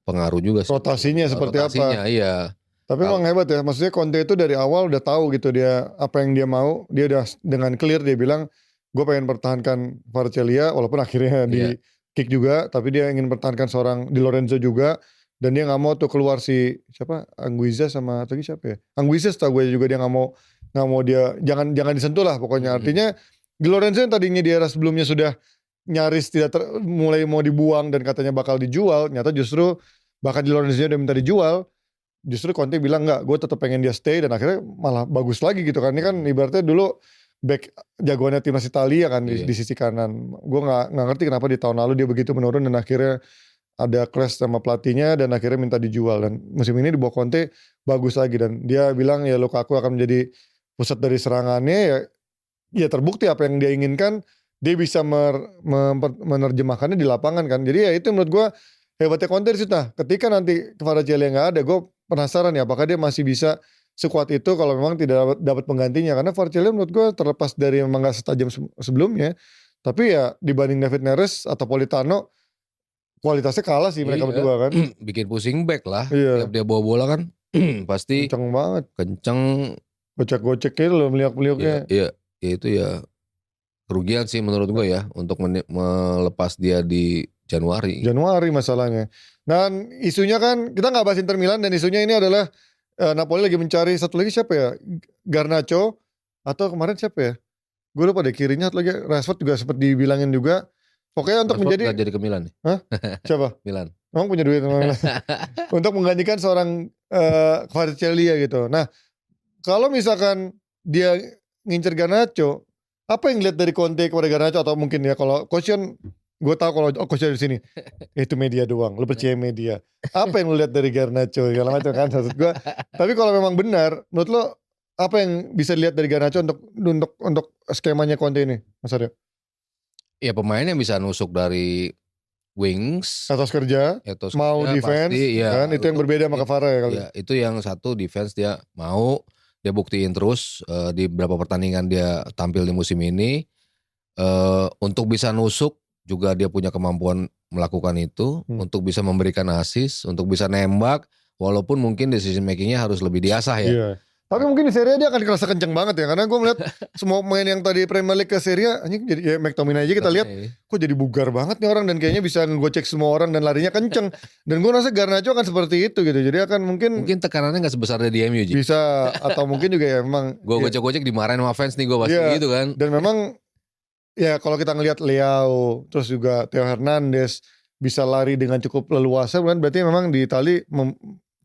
pengaruh juga sih. Rotasinya seperti apa? Iya. Tapi emang hebat ya, maksudnya Conte itu dari awal udah tahu gitu dia apa yang dia mau, dia udah dengan clear dia bilang gue pengen pertahankan Kvaratskhelia walaupun akhirnya di kick juga, tapi dia ingin pertahankan seorang Di Lorenzo juga dan dia nggak mau tuh keluar si siapa Anguissa sama lagi siapa ya? Anguissa setahu gue juga dia nggak mau dia jangan disentuh lah pokoknya. Artinya Di Lorenzo yang tadinya di era sebelumnya sudah nyaris mulai mau dibuang dan katanya bakal dijual, nyata justru bahkan Di Lorenzo udah minta dijual. Justru Conte bilang enggak, gue tetap pengen dia stay dan akhirnya malah bagus lagi gitu kan. Ini kan ibaratnya dulu back jagoannya timnas Italia kan di sisi kanan. Gue nggak ngerti kenapa di tahun lalu dia begitu menurun dan akhirnya ada clash sama pelatihnya dan akhirnya minta dijual. Dan musim ini di bawah Conte bagus lagi dan dia bilang ya Lukaku akan menjadi pusat dari serangannya ya terbukti apa yang dia inginkan dia bisa menerjemahkannya di lapangan kan. Jadi ya itu menurut gue hebatnya Conte di situ. Nah, ketika nanti Kvaratskhelia nggak ada, gue penasaran ya apakah dia masih bisa sekuat itu kalau memang tidak dapat penggantinya. Karena Kvaratskhelia menurut gue terlepas dari memang nggak setajam sebelumnya, tapi ya dibanding David Neres atau Politano kualitasnya kalah sih mereka berdua kan. Bikin pusing back lah. Tiap dia bawa bola kan pasti kenceng banget. Gocek-goceknya loh meliuk-meliuknya. Iya, itu ya kerugian sih menurut gue ya untuk melepas dia di Januari masalahnya. Dan isunya kan kita nggak bahas Inter Milan dan isunya ini adalah Napoli lagi mencari satu lagi siapa ya? Garnacho atau kemarin siapa ya? Gue lupa deh kirinya lagi Rashford juga sempat dibilangin juga. Pokoknya untuk Rashford menjadi gak jadi ke Milan nih. Hah? Siapa? Milan. Emang punya duit untuk menggantikan seorang Kvaratskhelia gitu. Nah, kalau misalkan dia ngincer Garnacho, apa yang dilihat dari Conte kepada Garnacho atau mungkin ya kalau coach kan gue tahu kalau coach di sini itu media doang, lu percaya media. Apa yang lu lihat dari Garnacho segala macam kan maksud gue. Tapi kalau memang benar, menurut lo apa yang bisa dilihat dari Garnacho untuk skemanya Conte ini, Mas Aryo? Ya pemain yang bisa nusuk dari wings, etos kerja, mau defense, pasti, kan itu yang berbeda sama Kvara ya kali. Ya, itu yang satu defense dia mau, dia buktiin terus di beberapa pertandingan dia tampil di musim ini. Untuk bisa nusuk juga dia punya kemampuan melakukan itu, untuk bisa memberikan assist, untuk bisa nembak, walaupun mungkin decision makingnya harus lebih diasah ya. Tapi mungkin di Serie A dia akan kerasa kenceng banget ya. Karena gue melihat semua pemain yang tadi Premier League ke Serie A, anjing jadi ya McTominay aja kita lihat, kok jadi bugar banget nih orang dan kayaknya bisa ngegocek semua orang dan larinya kenceng. Dan gue rasa Garnacho akan seperti itu gitu. Jadi akan mungkin tekanannya nggak sebesar di MU. Bisa atau mungkin juga ya memang. Gue gocek-gocek dimarahin sama fans nih gue pasti gitu kan. Dan memang ya kalau kita ngelihat Leao terus juga Theo Hernandez bisa lari dengan cukup leluasa kan berarti memang di Itali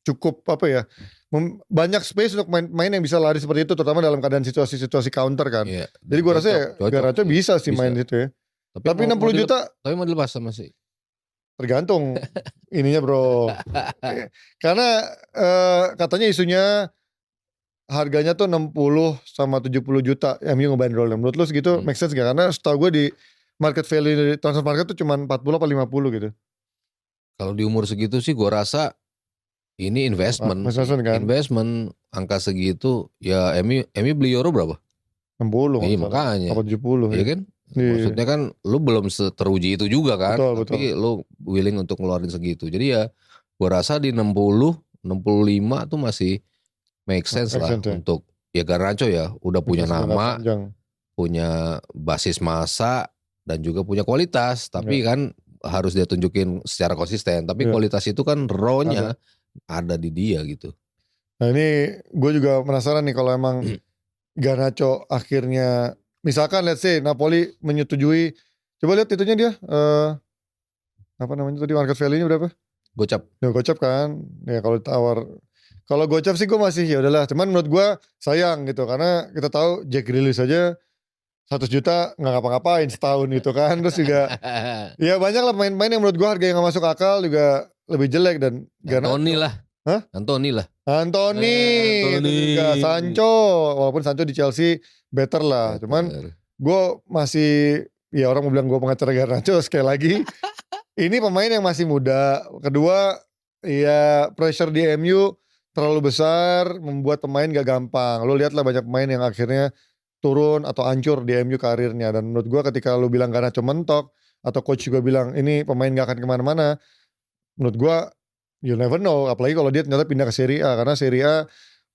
cukup apa ya banyak space untuk main yang bisa lari seperti itu terutama dalam keadaan situasi-situasi counter kan. Iya, jadi gue rasa ya Garnacho bisa sih main itu ya. Tapi 60 juta. Tapi mau dilepas sama sih. Tergantung ininya bro. Karena katanya isunya harganya tuh 60 sama 70 juta MU ngebandrol. Menurut lu segitu make sense gak? Karena setahu gue di market value transfer market tuh cuma 40 apa 50 gitu. Kalau di umur segitu sih gue rasa ini investment. Kan? Investment angka segitu ya MU beli Euro berapa? 60. Iya makanya. Apa 70 iya kan? Maksudnya kan lu belum teruji itu juga kan. Tapi lu willing untuk ngeluarin segitu. Jadi ya gue rasa di 60, 65 tuh masih make sense lah untuk ya Garnacho ya udah punya nama, punya basis massa dan juga punya kualitas. Tapi kan harus dia tunjukin secara konsisten. Tapi kualitas itu kan raw-nya ada di dia gitu. Nah ini gue juga penasaran nih kalau emang Garnacho akhirnya misalkan let's say Napoli menyetujui, coba lihat itunya dia apa namanya tadi market value-nya berapa? Gocap. Ya gocap kan. Ya kalau gocap sih gue masih ya udahlah. Cuman menurut gue sayang gitu karena kita tahu Jack Grealish aja 100 juta nggak ngapa-ngapain setahun gitu kan. Terus juga ya banyak lah pemain-pemain yang menurut gue harga yang gak masuk akal juga lebih jelek dan Antony lah. Hah? Antony juga Sancho, walaupun Sancho di Chelsea better lah. Cuman gue masih ya orang mau bilang gue pengacara Garnacho sekali lagi. Ini pemain yang masih muda. Kedua ya pressure di MU terlalu besar membuat pemain gak gampang. Lo lihatlah banyak pemain yang akhirnya turun atau hancur di MU karirnya. Dan menurut gue ketika lo bilang Garnacho mentok atau coach juga bilang ini pemain gak akan kemana-mana, menurut gue you never know. Apalagi kalau dia ternyata pindah ke Serie A, karena Serie A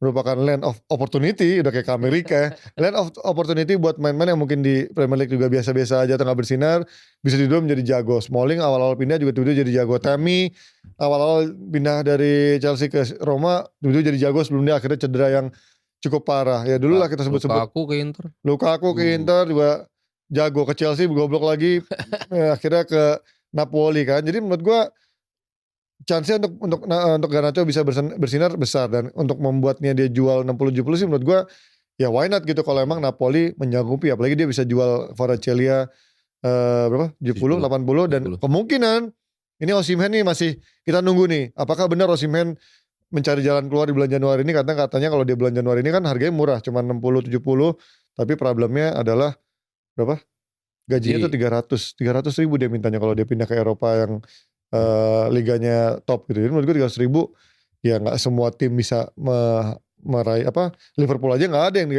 merupakan land of opportunity, udah kayak ke Amerika. Land of opportunity buat main-main yang mungkin di Premier League juga biasa-biasa aja atau gak bersinar, bisa tiba menjadi jago. Smalling awal-awal pindah juga tiba-tiba jadi jago. Tammy awal-awal pindah dari Chelsea ke Roma, tiba-tiba jadi jago sebelum dia akhirnya cedera yang cukup parah. Ya dulu lah kita sebut-sebut. Lukaku ke Inter juga jago, ke Chelsea goblok lagi. Akhirnya ke Napoli kan. Jadi menurut gue chance-nya untuk Garnacho bisa bersinar besar, dan untuk membuatnya dia jual 60-70 sih menurut gue ya why not gitu kalau emang Napoli menyanggupi, apalagi dia bisa jual Kvaratskhelia berapa 70 80 dan kemungkinan ini Osimhen nih masih kita nunggu nih apakah benar Osimhen mencari jalan keluar di bulan Januari ini. Katanya kalau di bulan Januari ini kan harganya murah cuma 60-70, tapi problemnya adalah berapa gajinya tuh 300 ribu dia mintanya kalau dia pindah ke Eropa yang liganya top gitu. Jadi menurut gue 300 ribu ya gak semua tim bisa meraih Liverpool aja gak ada yang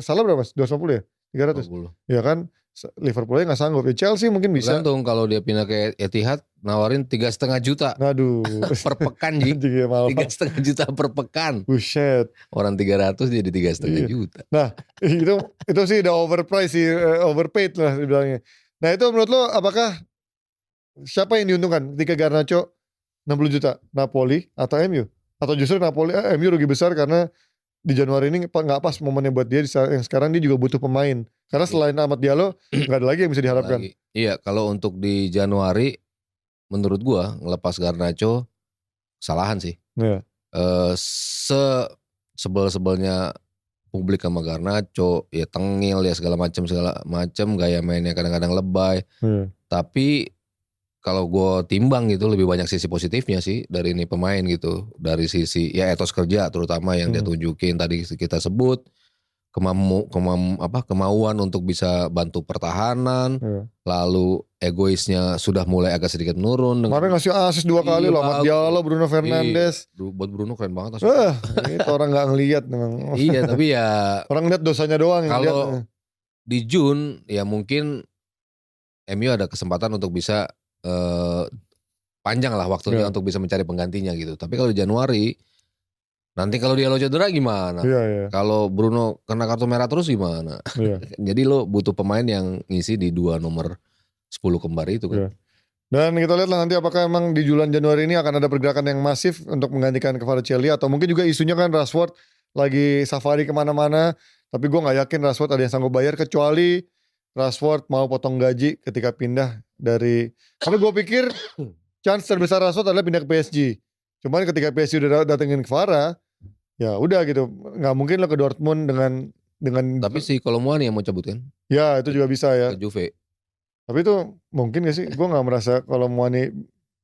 salah berapa mas? 250 ya? 300? 20. Ya kan Liverpool aja gak sanggup. Ya Chelsea mungkin bisa. Tergantung kalau dia pindah ke Etihad nawarin 3,5 juta. Aduh. Per pekan Ji. 3,5 juta per pekan. Buset. Orang 300 jadi 3,5 juta. Nah itu sih udah overpriced sih, overpaid lah dibilangnya. Nah itu menurut lo apakah siapa yang diuntungkan ketika Garnacho 60 juta? Napoli atau MU? Atau justru Napoli MU rugi besar karena di Januari ini gak pas momennya buat dia, yang sekarang dia juga butuh pemain. Karena selain Amad Diallo gak ada lagi yang bisa diharapkan. Iya kalau untuk di Januari menurut gua ngelepas Garnacho kesalahan sih. Iya. Sebel-sebelnya publik sama Garnacho ya tengil ya segala macam gaya mainnya kadang-kadang lebay. Tapi kalau gue timbang gitu lebih banyak sisi positifnya sih dari ini pemain gitu. Dari sisi ya etos kerja terutama yang dia tunjukin tadi kita sebut. Kemauan untuk bisa bantu pertahanan. Lalu egoisnya sudah mulai agak sedikit menurun. Kemarin ngasih assist 2 kali loh. Amad Diallo, Bruno Fernandes. Buat Bruno keren banget. Itu orang gak ngeliat memang. Iya tapi ya. Orang lihat dosanya doang. Kalau di June ya mungkin MU ada kesempatan untuk bisa panjang lah waktunya untuk bisa mencari penggantinya gitu. Tapi kalau di Januari Nanti kalau dia lo cedera gimana? Iya. Kalau Bruno kena kartu merah terus gimana? Iya. Jadi lo butuh pemain yang ngisi di 2 nomor 10 kembar itu kan. Iya. Dan kita lihat lah nanti apakah emang di bulan Januari ini akan ada pergerakan yang masif untuk menggantikan Kvaratskhelia, atau mungkin juga isunya kan Rashford lagi safari kemana-mana. Tapi gue gak yakin Rashford ada yang sanggup bayar, kecuali Rashford mau potong gaji ketika pindah dari. Karena gue pikir chance terbesar Rashford adalah pindah ke PSG. Cuman ketika PSG udah datengin Kvara, ya udah gitu, nggak mungkin lo ke Dortmund dengan. Tapi si Kolomuani yang mau cabut kan? Ya itu juga bisa ya. Ke Juve. Tapi itu mungkin gak sih? Gue nggak merasa kalau Muani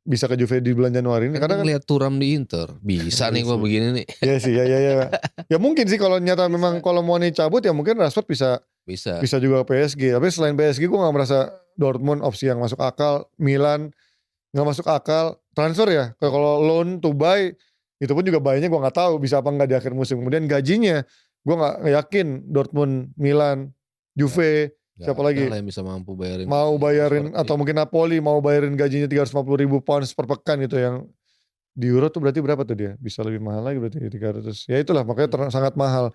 bisa ke Juve di bulan Januari ini. Karena kan lihat Thuram di Inter, bisa nih gue begini nih. Iya sih, ya. Ya mungkin sih kalau nyata memang kalau Muani cabut ya mungkin Rashford bisa juga ke PSG. Tapi selain PSG gue nggak merasa Dortmund opsi yang masuk akal. Milan nggak masuk akal. Transfer ya, kalau loan to buy itu pun juga buy-nya gue nggak tahu bisa apa nggak di akhir musim. Kemudian gajinya gue nggak yakin Dortmund, Milan, Juve. Siapa lagi? Yang bisa mampu bayarin. Mau bayarin atau mungkin Napoli mau bayarin gajinya 350.000 pounds per pekan gitu, yang di Euro tuh berarti berapa tuh dia? Bisa lebih mahal lagi berarti 300. Ya itulah makanya sangat mahal.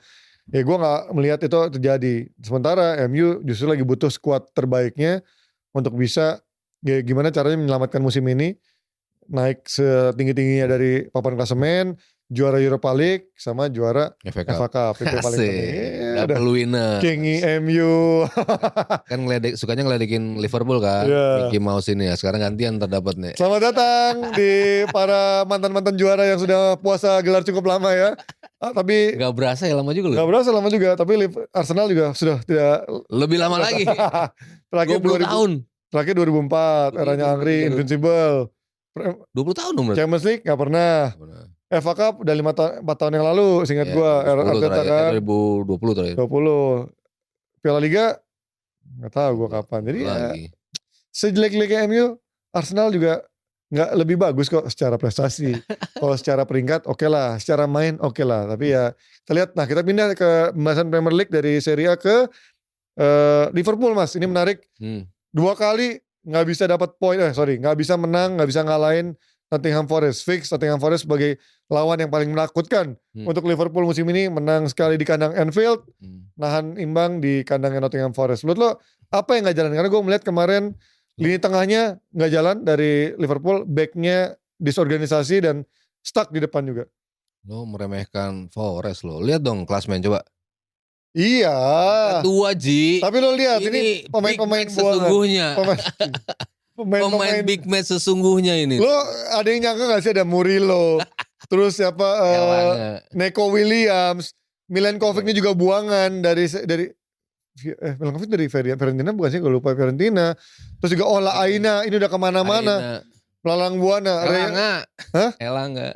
Ya gue nggak melihat itu terjadi. Sementara MU justru lagi butuh skuad terbaiknya untuk bisa ya gimana caranya menyelamatkan musim ini, naik setinggi-tingginya dari papan klasemen, juara Europa League sama juara FA Cup. Itu paling penting. Double winner. Kingi MU. Kan sukanya ngeledekin Liverpool kan. Mickey Mouse ini ya. Sekarang gantian terdapat nih. Selamat datang di para mantan-mantan juara yang sudah puasa gelar cukup lama ya. Tapi gak berasa ya lama juga loh. Gak berasa lama juga. Tapi Arsenal juga sudah tidak. Lebih lama lagi. Terakhir 20 tahun. Terakhir 2004. Eranya Henry, Invincible. 20 tahun dong berarti. Champions League gak pernah. FA Cup udah 4 tahun yang lalu, seingat gue. Arteta kan 2020 terakhir. 20. Piala Liga nggak tahu gue kapan. Jadi ya, sejelek-jeleknya MU, Arsenal juga nggak lebih bagus kok secara prestasi. Kalau secara peringkat oke lah, secara main oke lah. Tapi ya kita lihat. Nah kita pindah ke pembahasan Premier League dari Serie A ke Liverpool, Mas. Ini menarik. 2 kali nggak bisa dapat poin. Nggak bisa menang, nggak bisa ngalahin Nottingham Forest. Fix Nottingham Forest sebagai lawan yang paling menakutkan untuk Liverpool musim ini. Menang sekali di kandang Anfield, nahan imbang di kandangnya Nottingham Forest. Menurut lo apa yang gak jalan? Karena gue melihat kemarin lini tengahnya gak jalan dari Liverpool, backnya disorganisasi dan stuck di depan juga. Lo meremehkan Forest lo. Lihat dong klasmen coba. Iya. Tua Ji. Tapi lo lihat ini pemain-pemain sesungguhnya. Pemain big match sesungguhnya ini. Lo ada yang nyangka gak sih ada Murillo, terus siapa Neko Williams, Milenkovic ini juga buangan dari Milenkovic dari Fiorentina bukan sih, gue lupa Fiorentina. Terus juga Ola Aina ini udah kemana-mana. Melalang Buana.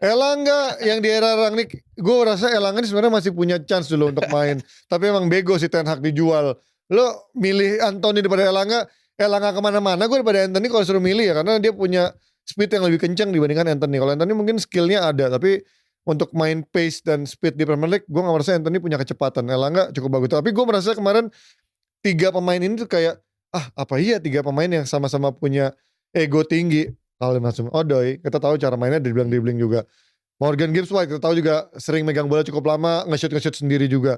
Elanga yang di era Rangnick, gue rasa Elanga ini sebenarnya masih punya chance dulu untuk main. Tapi emang bego si Ten Hag dijual. Lo milih Anthony daripada Elanga kemana-mana, gue daripada Anthony kalau suruh milih ya, karena dia punya speed yang lebih kencang dibandingkan Anthony. Kalau Anthony mungkin skillnya ada, tapi untuk main pace dan speed di Premier League, gue gak merasa Anthony punya kecepatan. Elanga cukup bagus. Tapi gue merasa kemarin 3 pemain ini tuh kayak, apa iya 3 pemain yang sama-sama punya ego tinggi. Kalau masuk Odoi, kita tahu cara mainnya dribbling juga. Morgan Gibbs White, kita tahu juga sering megang bola cukup lama, nge-shoot sendiri juga.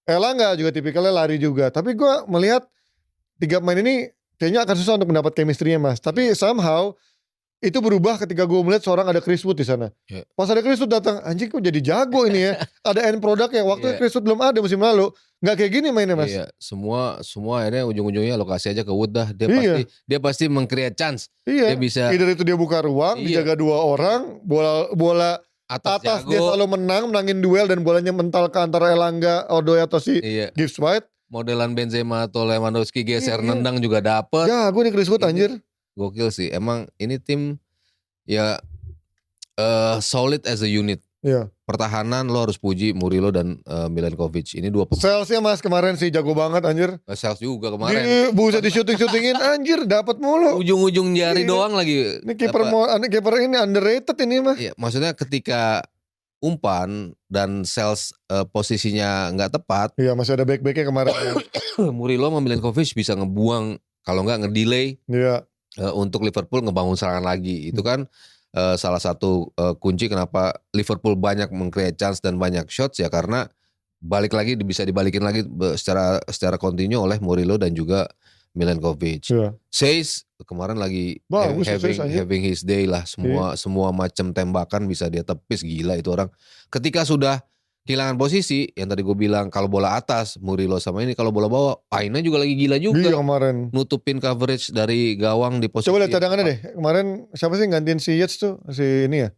Elanga juga tipikalnya lari juga. Tapi gue melihat 3 pemain ini kayaknya akan susah untuk mendapat chemistry-nya, Mas. Tapi somehow itu berubah ketika gue melihat seorang ada Chris Wood di sana. Pas ada Chris Wood datang, anjing kok jadi jago ini ya. Ada end product-nya. Waktu Chris Wood belum ada musim lalu, nggak kayak gini mainnya, Mas. Iya, semua akhirnya ujung-ujungnya lokasi aja ke Wood dah. Dia pasti meng-create chance. Iya. Dia bisa. Either itu dia buka ruang, dijaga 2 orang, bola atas dia selalu menangin duel dan bolanya mental ke antara Elanga, Odoi atau si Gibbs White. Modelan Benzema atau Lewandowski geser nendang juga dapet. Ya gue nih Chris Wood anjir. Gokil sih. Emang ini tim ya solid as a unit. Iya. Pertahanan lo harus puji Murillo dan Milenkovic. Ini 2 pemain. Salesnya Mas kemarin sih jago banget anjir. Sales juga kemarin. Buset di syuting-syutingin anjir dapat mulu. Ujung-ujung jari doang lagi. Ini kiper ini underrated ini mah. Iya, maksudnya ketika umpan dan sales posisinya nggak tepat. Iya masih ada back-backnya kemarin. Murillo sama Milenkovic bisa ngebuang, kalau nggak ngedelay. Iya. Untuk Liverpool ngebangun serangan lagi. Itu kan salah satu kunci kenapa Liverpool banyak meng-create chance dan banyak shots ya karena balik lagi bisa dibalikin lagi secara kontinu oleh Murillo dan juga Milenkovic. Iya. Says kemarin lagi Bagus having his day lah, semua macam tembakan bisa dia tepis, gila itu orang. Ketika sudah kehilangan posisi yang tadi gue bilang, kalau bola atas Murillo sama ini, kalau bola bawah Aina juga lagi gila juga. Iya kemarin. Nutupin coverage dari gawang di posisi. Coba lihat cadangannya deh. Kemarin siapa sih gantiin si Yates tuh? Si ini ya.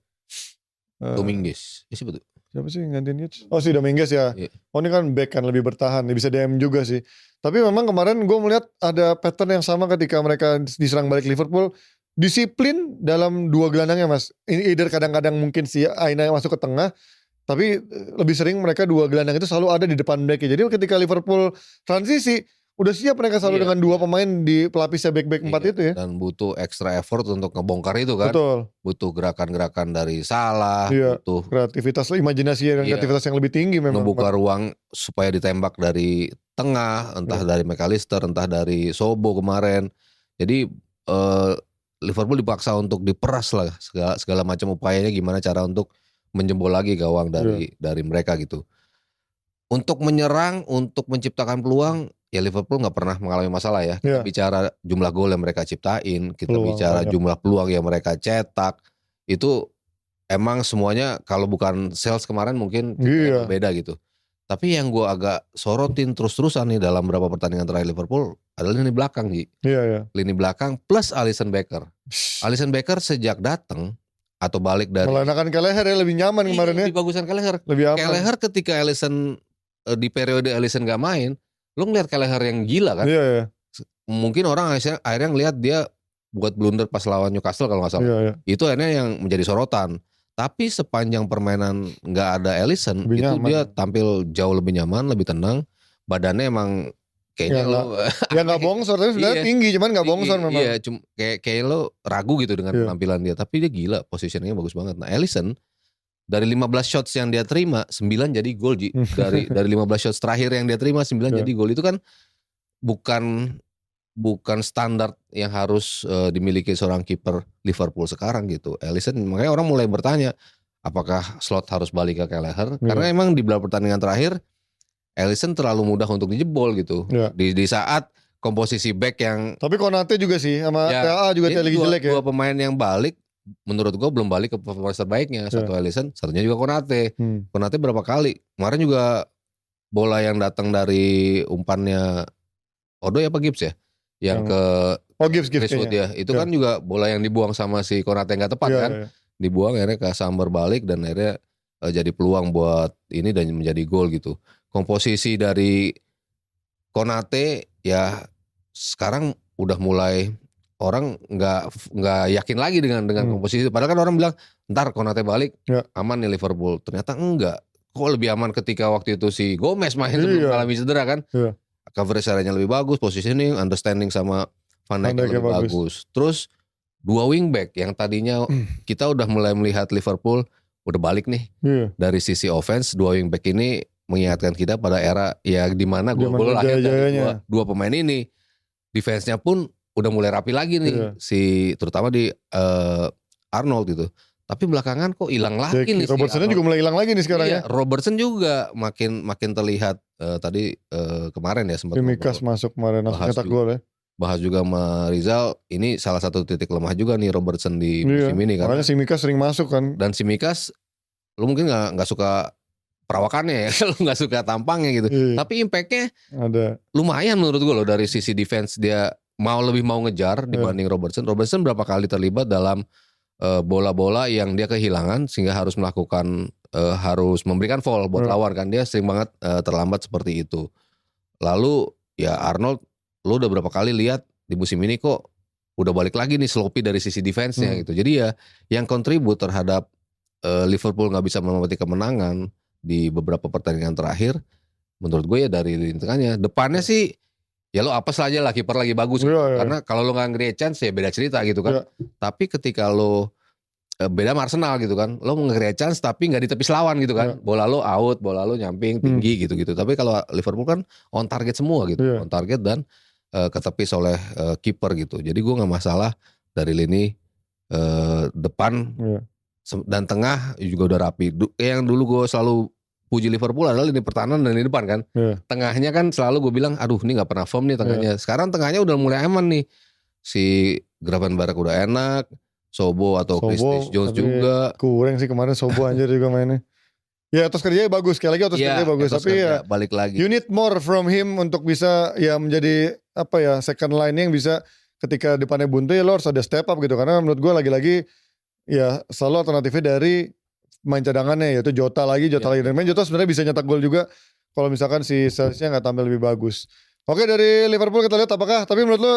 Dominguez. Siapa tuh? Siapa sih gantiin Yates? Oh si Dominguez ya. Iya. Oh ini kan back kan lebih bertahan. Bisa DM juga sih. Tapi memang kemarin gue melihat ada pattern yang sama ketika mereka diserang balik Liverpool. Disiplin dalam dua gelandangnya mas. Either kadang-kadang mungkin si Aina masuk ke tengah. Tapi lebih sering mereka dua gelandang itu selalu ada di depan backnya. Jadi ketika Liverpool transisi, udah siap mereka selalu dengan dua pemain di pelapisnya back-back 4 itu ya. Dan butuh extra effort untuk ngebongkar itu kan. Betul. Butuh gerakan-gerakan dari Salah. Iya, butuh kreativitas, imajinasi dan kreativitas yang lebih tinggi memang. Ngebuka ruang supaya ditembak dari tengah, entah dari McAllister, entah dari Sobo kemarin. Jadi Liverpool dipaksa untuk diperas lah segala macam upayanya gimana cara untuk menjebol lagi gawang dari mereka gitu. Untuk menyerang, untuk menciptakan peluang, ya Liverpool nggak pernah mengalami masalah ya. Kita bicara jumlah gol yang mereka ciptain, kita bicara jumlah peluang yang mereka cetak, itu emang semuanya kalau bukan sales kemarin mungkin beda gitu. Tapi yang gue agak sorotin terus-terusan nih dalam beberapa pertandingan terakhir Liverpool adalah lini belakang Ji. Lini belakang plus Alisson Becker. Alisson Becker sejak datang atau balik dari melenakan Kelleher ya, lebih nyaman kemarin ya. Lebih bagusan Kelleher. Lebih aman. Kelleher ketika Alisson di periode Alisson gak main, lu ngeliat Kelleher yang gila kan. Iya. Mungkin orang akhirnya ngeliat dia buat blunder pas lawan Newcastle kalau gak salah. Iya. Itu akhirnya yang menjadi sorotan. Tapi sepanjang permainan gak ada Alisson, itu nyaman. Dia tampil jauh lebih nyaman, lebih tenang. Badannya emang kayaknya ya gak bongsor, tapi sebenarnya tinggi, cuman gak bongsor memang. Iya, kayak lo ragu gitu dengan penampilan dia. Tapi dia gila, positioningnya bagus banget. Nah Alisson, dari 15 shots yang dia terima, 9 jadi gol. Dari 15 shots terakhir yang dia terima, 9 jadi gol. Itu kan bukan standar yang harus dimiliki seorang kiper Liverpool sekarang gitu. Alisson, makanya orang mulai bertanya, apakah slot harus balik ke Kelleher? Karena emang di beberapa pertandingan terakhir, Alisson terlalu mudah untuk dijebol gitu. Di saat komposisi back yang. Tapi Konate juga sih, sama TAA juga lagi jelek ya. Dua pemain yang balik, menurut gue belum balik ke performance terbaiknya. Satu Alisson, satunya juga Konate. Konate berapa kali? Kemarin juga bola yang datang dari umpannya Odoi apa Gibbs ya? Yang ke Gibbs ya. Itu kan juga bola yang dibuang sama si Konate yang gak tepat kan. Dibuang akhirnya ke Samber balik dan akhirnya jadi peluang buat ini dan menjadi gol gitu. Komposisi dari Konate ya sekarang udah mulai orang nggak yakin lagi dengan komposisi. Padahal kan orang bilang ntar Konate balik aman nih Liverpool. Ternyata enggak. Kok lebih aman ketika waktu itu si Gomez main sebelum mengalami cedera kan. Coverage areanya lebih bagus, positioning, understanding sama Van Dijk lebih bagus. Terus dua wingback yang tadinya kita udah mulai melihat Liverpool udah balik nih dari sisi offense. Dua wingback ini mengingatkan kita pada era ya di mana gol-gol lahir dari dua pemain ini. Defense-nya pun udah mulai rapi lagi nih terutama di Arnold gitu. Tapi belakangan kok hilang lagi nih. Robertson juga mulai hilang lagi nih sekarang ya. Robertson juga makin terlihat tadi kemarin ya sempat. Tsimikas masuk kemarin nyetak gol ya. Bahas juga sama Rizal, ini salah satu titik lemah juga nih Robertson di musim ini kan. Makanya Tsimikas sering masuk kan. Dan Tsimikas lu mungkin nggak suka perawakannya ya, lu nggak suka tampangnya gitu. Tapi impactnya ada. Lumayan menurut gue loh dari sisi defense, dia lebih mau ngejar dibanding Robertson. Robertson berapa kali terlibat dalam bola-bola yang dia kehilangan sehingga harus melakukan harus memberikan foul buat lawan kan. Dia sering banget terlambat seperti itu. Lalu ya Arnold, lu udah berapa kali lihat di musim ini kok udah balik lagi nih sloppy dari sisi defense-nya gitu. Jadi ya yang kontribut terhadap Liverpool gak bisa memetik kemenangan di beberapa pertandingan terakhir, menurut gue ya dari lini tengahnya. Depannya sih ya lo apes aja lah, kiper lagi bagus gitu. Karena kalau lo gak nge-create chance ya beda cerita gitu kan. Tapi ketika lo beda sama Arsenal gitu kan, lo nge-create chance tapi gak ditepis lawan gitu kan. Bola lo out, bola lo nyamping tinggi gitu-gitu. Tapi kalau Liverpool kan on target semua gitu. On target dan ketepis oleh kiper gitu. Jadi gue gak masalah dari lini depan dan tengah juga udah rapi. Yang dulu gue selalu puji Liverpool adalah lini pertahanan dan lini depan kan. Tengahnya kan selalu gue bilang, aduh ini nggak pernah firm nih tengahnya. Sekarang tengahnya udah mulai aman nih. Si Gravenberch udah enak, Sobo atau Chris Jones juga. Kurang sih kemarin Sobo anjir juga mainnya. Ya atas kerjanya bagus, sekali lagi atas kerjanya bagus. Tapi ya balik lagi. You need more from him untuk bisa ya menjadi apa ya second line yang bisa ketika depannya buntu ya lo harus ada step up gitu. Karena menurut gue lagi-lagi ya selalu alternatifnya dari main cadangannya yaitu Jota lagi. Dan main Jota sebenarnya bisa nyetak gol juga kalau misalkan si Chelsea nggak tampil lebih bagus. Oke, dari Liverpool kita lihat apakah tapi menurut lo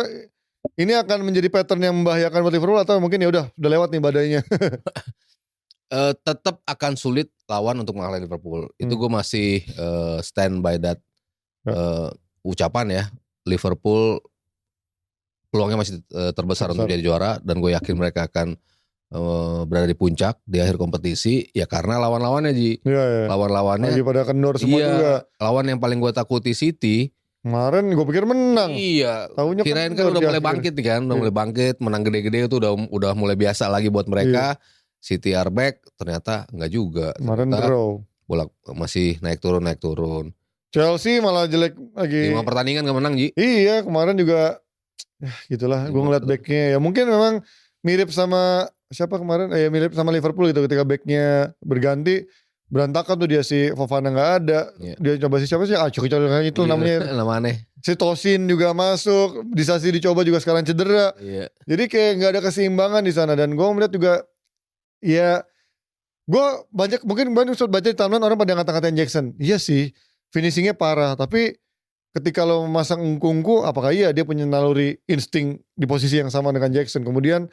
ini akan menjadi pattern yang membahayakan buat Liverpool atau mungkin ya udah lewat nih badainya. Tetap akan sulit lawan untuk mengalahkan Liverpool. Itu gue masih stand by that ucapan ya. Liverpool peluangnya masih terbesar untuk jadi juara dan gue yakin mereka akan berada di puncak di akhir kompetisi ya karena lawan-lawannya lawan-lawannya lagi pada kendor semua juga. Lawan yang paling gue takuti City. Kemarin gue pikir menang. Iya. Kirain kan udah mulai bangkit nih kan, udah mulai bangkit, menang gede-gede itu udah mulai biasa lagi buat mereka. City are back, ternyata enggak juga. Kemarin draw. Masih naik turun. Chelsea malah jelek lagi. 5 pertandingan gak menang, Ji. Iya, kemarin juga ya gitulah. Gue ngeliat backnya ya mungkin memang mirip sama siapa kemarin? Mirip sama Liverpool gitu ketika backnya berganti. Berantakan tuh dia si Fofana gak ada. Dia coba si siapa sih? Itu namanya. Nama aneh. Si Tosin juga masuk. Disasi dicoba juga sekarang cedera. Jadi kayak gak ada keseimbangan di sana. Dan gue melihat juga ya gue mungkin baca di timeline orang pada ngata-ngatain Jackson. Iya sih finishingnya parah. Tapi ketika lo memasang Nkunku apakah iya dia punya naluri insting di posisi yang sama dengan Jackson. Kemudian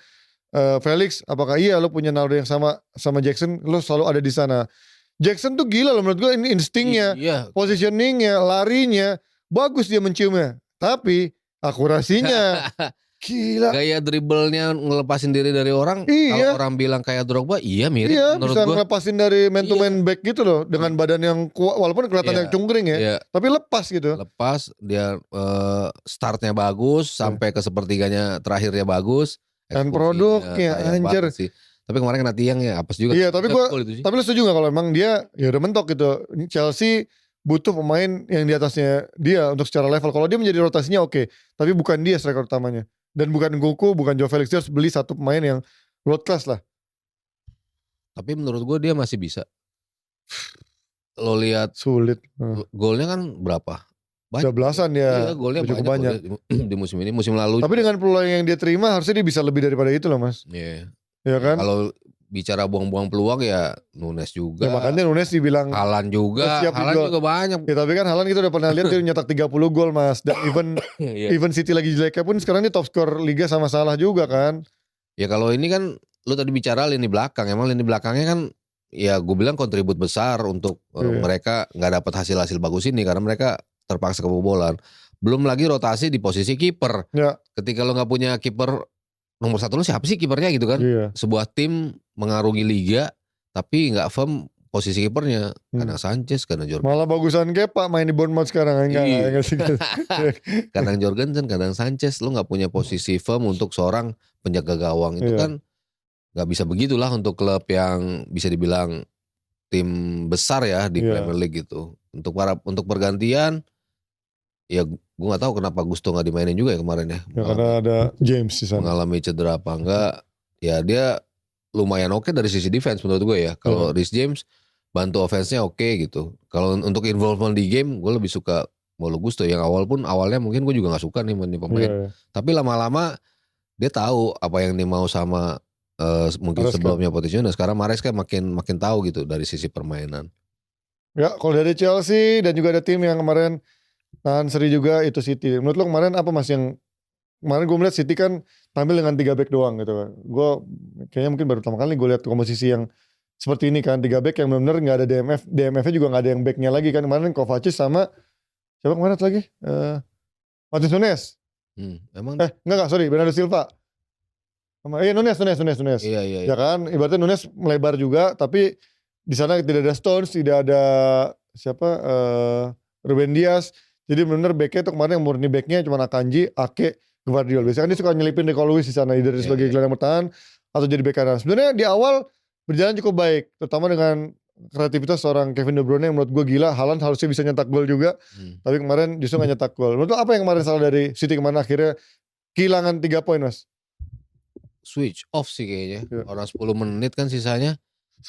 Felix apakah iya lo punya naluri yang sama Jackson. Lo selalu ada di sana. Jackson tuh gila loh menurut gue ini instingnya, positioningnya, larinya bagus dia menciumnya. Tapi akurasinya gila. Gaya dribblenya ngelepasin diri dari orang. Kalau orang bilang kayak Drogba, iya mirip. Iya bisa ngelepasin dari man to man back gitu loh. Dengan badan yang kuat, walaupun kelihatannya cungkring ya. Tapi lepas gitu. Lepas, dia startnya bagus, sampai ke sepertiganya terakhirnya bagus. Dan produknya anjir. Tapi kemarin kena tiang ya, apes juga. Iya tapi lu setuju gak kalau emang dia ya udah mentok gitu. Chelsea butuh pemain yang di atasnya dia untuk secara level. Kalau dia menjadi rotasinya oke. Tapi bukan dia striker utamanya. Dan bukan Nkunku, bukan Joe Felix. Dia harus beli satu pemain yang world class lah. Tapi menurut gue dia masih bisa. Lo lihat sulit. Golnya kan berapa? Udah belasan dia. Iya, golnya cukup banyak. Di musim ini, musim lalu. Tapi dengan peluang yang dia terima harusnya dia bisa lebih daripada itu loh mas. Iya. Ya kan? Kalau bicara buang-buang peluang ya Nunes juga. Ya, makanya Nunes dibilang Haaland juga. Haaland juga banyak. Ya, tapi kan Haaland kita udah pernah lihat dia nyetak 30 gol mas. Dan even City lagi jeleknya pun sekarang dia top skor Liga sama Salah juga kan. Ya kalau ini kan lu tadi bicara lini belakang. Emang lini belakangnya kan ya gue bilang kontribut besar untuk mereka gak dapat hasil-hasil bagus ini. Karena mereka terpaksa kebobolan. Belum lagi rotasi di posisi kiper. Ketika lu gak punya kiper nomor 1 lu siapa sih kipernya gitu kan. Sebuah tim mengarungi liga tapi gak firm posisi kipernya. Kadang Sanchez, kadang Jorgensen. Malah bagusan Kepa main di Bournemouth sekarang. Enggak sih. Kadang Jorgensen, kadang Sanchez. Lu gak punya posisi firm untuk seorang penjaga gawang. Itu kan gak bisa begitulah untuk klub yang bisa dibilang tim besar ya di Premier League gitu. Untuk pergantian ya gue gak tahu kenapa Gusto gak dimainin juga ya kemarin ya. Karena ada James di sana. Mengalami cedera apa enggak. Ya dia lumayan oke dari sisi defense menurut gue ya. Kalau Reece James bantu offense-nya oke gitu. Kalau untuk involvement di game gue lebih suka Malo Gusto. Yang awalnya mungkin gue juga gak suka nih pemain. Tapi lama-lama dia tahu apa yang dia mau sama mungkin sebelumnya Pochettino. Sekarang Maresca makin tahu gitu dari sisi permainan. Ya kalau dari Chelsea dan juga ada tim yang kemarin tahan seri juga itu City. Menurut lo kemarin apa mas yang kemarin gue melihat City kan tampil dengan 3 back doang gitu kan. Gue kayaknya mungkin baru pertama kali gue lihat komposisi yang seperti ini kan. 3 back yang benar-benar gak ada DMF. DMF-nya juga gak ada yang backnya lagi kan. Kemarin Kovacic sama siapa kemarin lagi? Martin Nunes. Emang? Enggak sorry Bernardo Silva. Nunes. Iya. Ya kan ibaratnya Nunes melebar juga. Tapi di sana tidak ada Stones. Tidak ada siapa Ruben Dias. Jadi benar backnya itu kemarin yang murni backnya cuma Akanji, Ake, Gvardiol. Biasanya kan dia suka nyelipin Rico Lewis di sana dari sebagai gelandang bertahan atau jadi bek kanan. Sebenarnya di awal berjalan cukup baik, terutama dengan kreativitas seorang Kevin De Bruyne yang menurut gue gila. Haaland harusnya bisa nyetak gol juga, tapi kemarin justru gak nyetak gol. Menurut lo apa yang kemarin salah dari City kemarin akhirnya kehilangan 3 poin Mas? Switch off sih kayaknya. Orang 10 menit kan sisanya.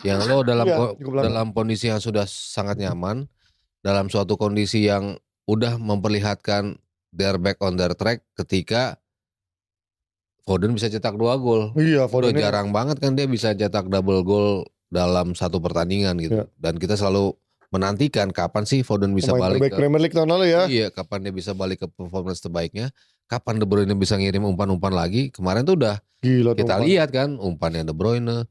Yang lo dalam kondisi yang sudah sangat nyaman, dalam suatu kondisi yang udah memperlihatkan their back on their track ketika Foden bisa cetak 2 gol. Iya, Foden udah jarang banget kan dia bisa cetak double gol dalam satu pertandingan gitu. Dan kita selalu menantikan kapan sih Foden bisa balik ke Premier League tahun lalu ya. Iya, kapan dia bisa balik ke performance terbaiknya. Kapan De Bruyne bisa ngirim umpan-umpan lagi. Kemarin tuh udah gila, kita lihat kan umpannya De Bruyne,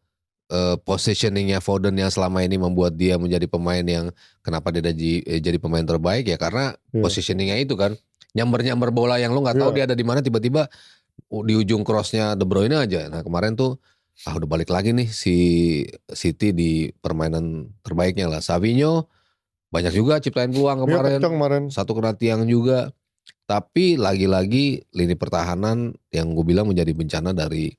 positioningnya Foden yang selama ini membuat dia menjadi pemain yang kenapa dia jadi pemain terbaik ya karena positioningnya itu kan nyamber bola yang lo nggak tahu dia ada di mana, tiba-tiba di ujung crossnya De Bruyne aja. Nah kemarin tuh udah balik lagi nih si City di permainan terbaiknya lah. Savinho banyak juga ciptain peluang kemarin. Satu kena tiang juga. Tapi lagi-lagi lini pertahanan yang gue bilang menjadi bencana dari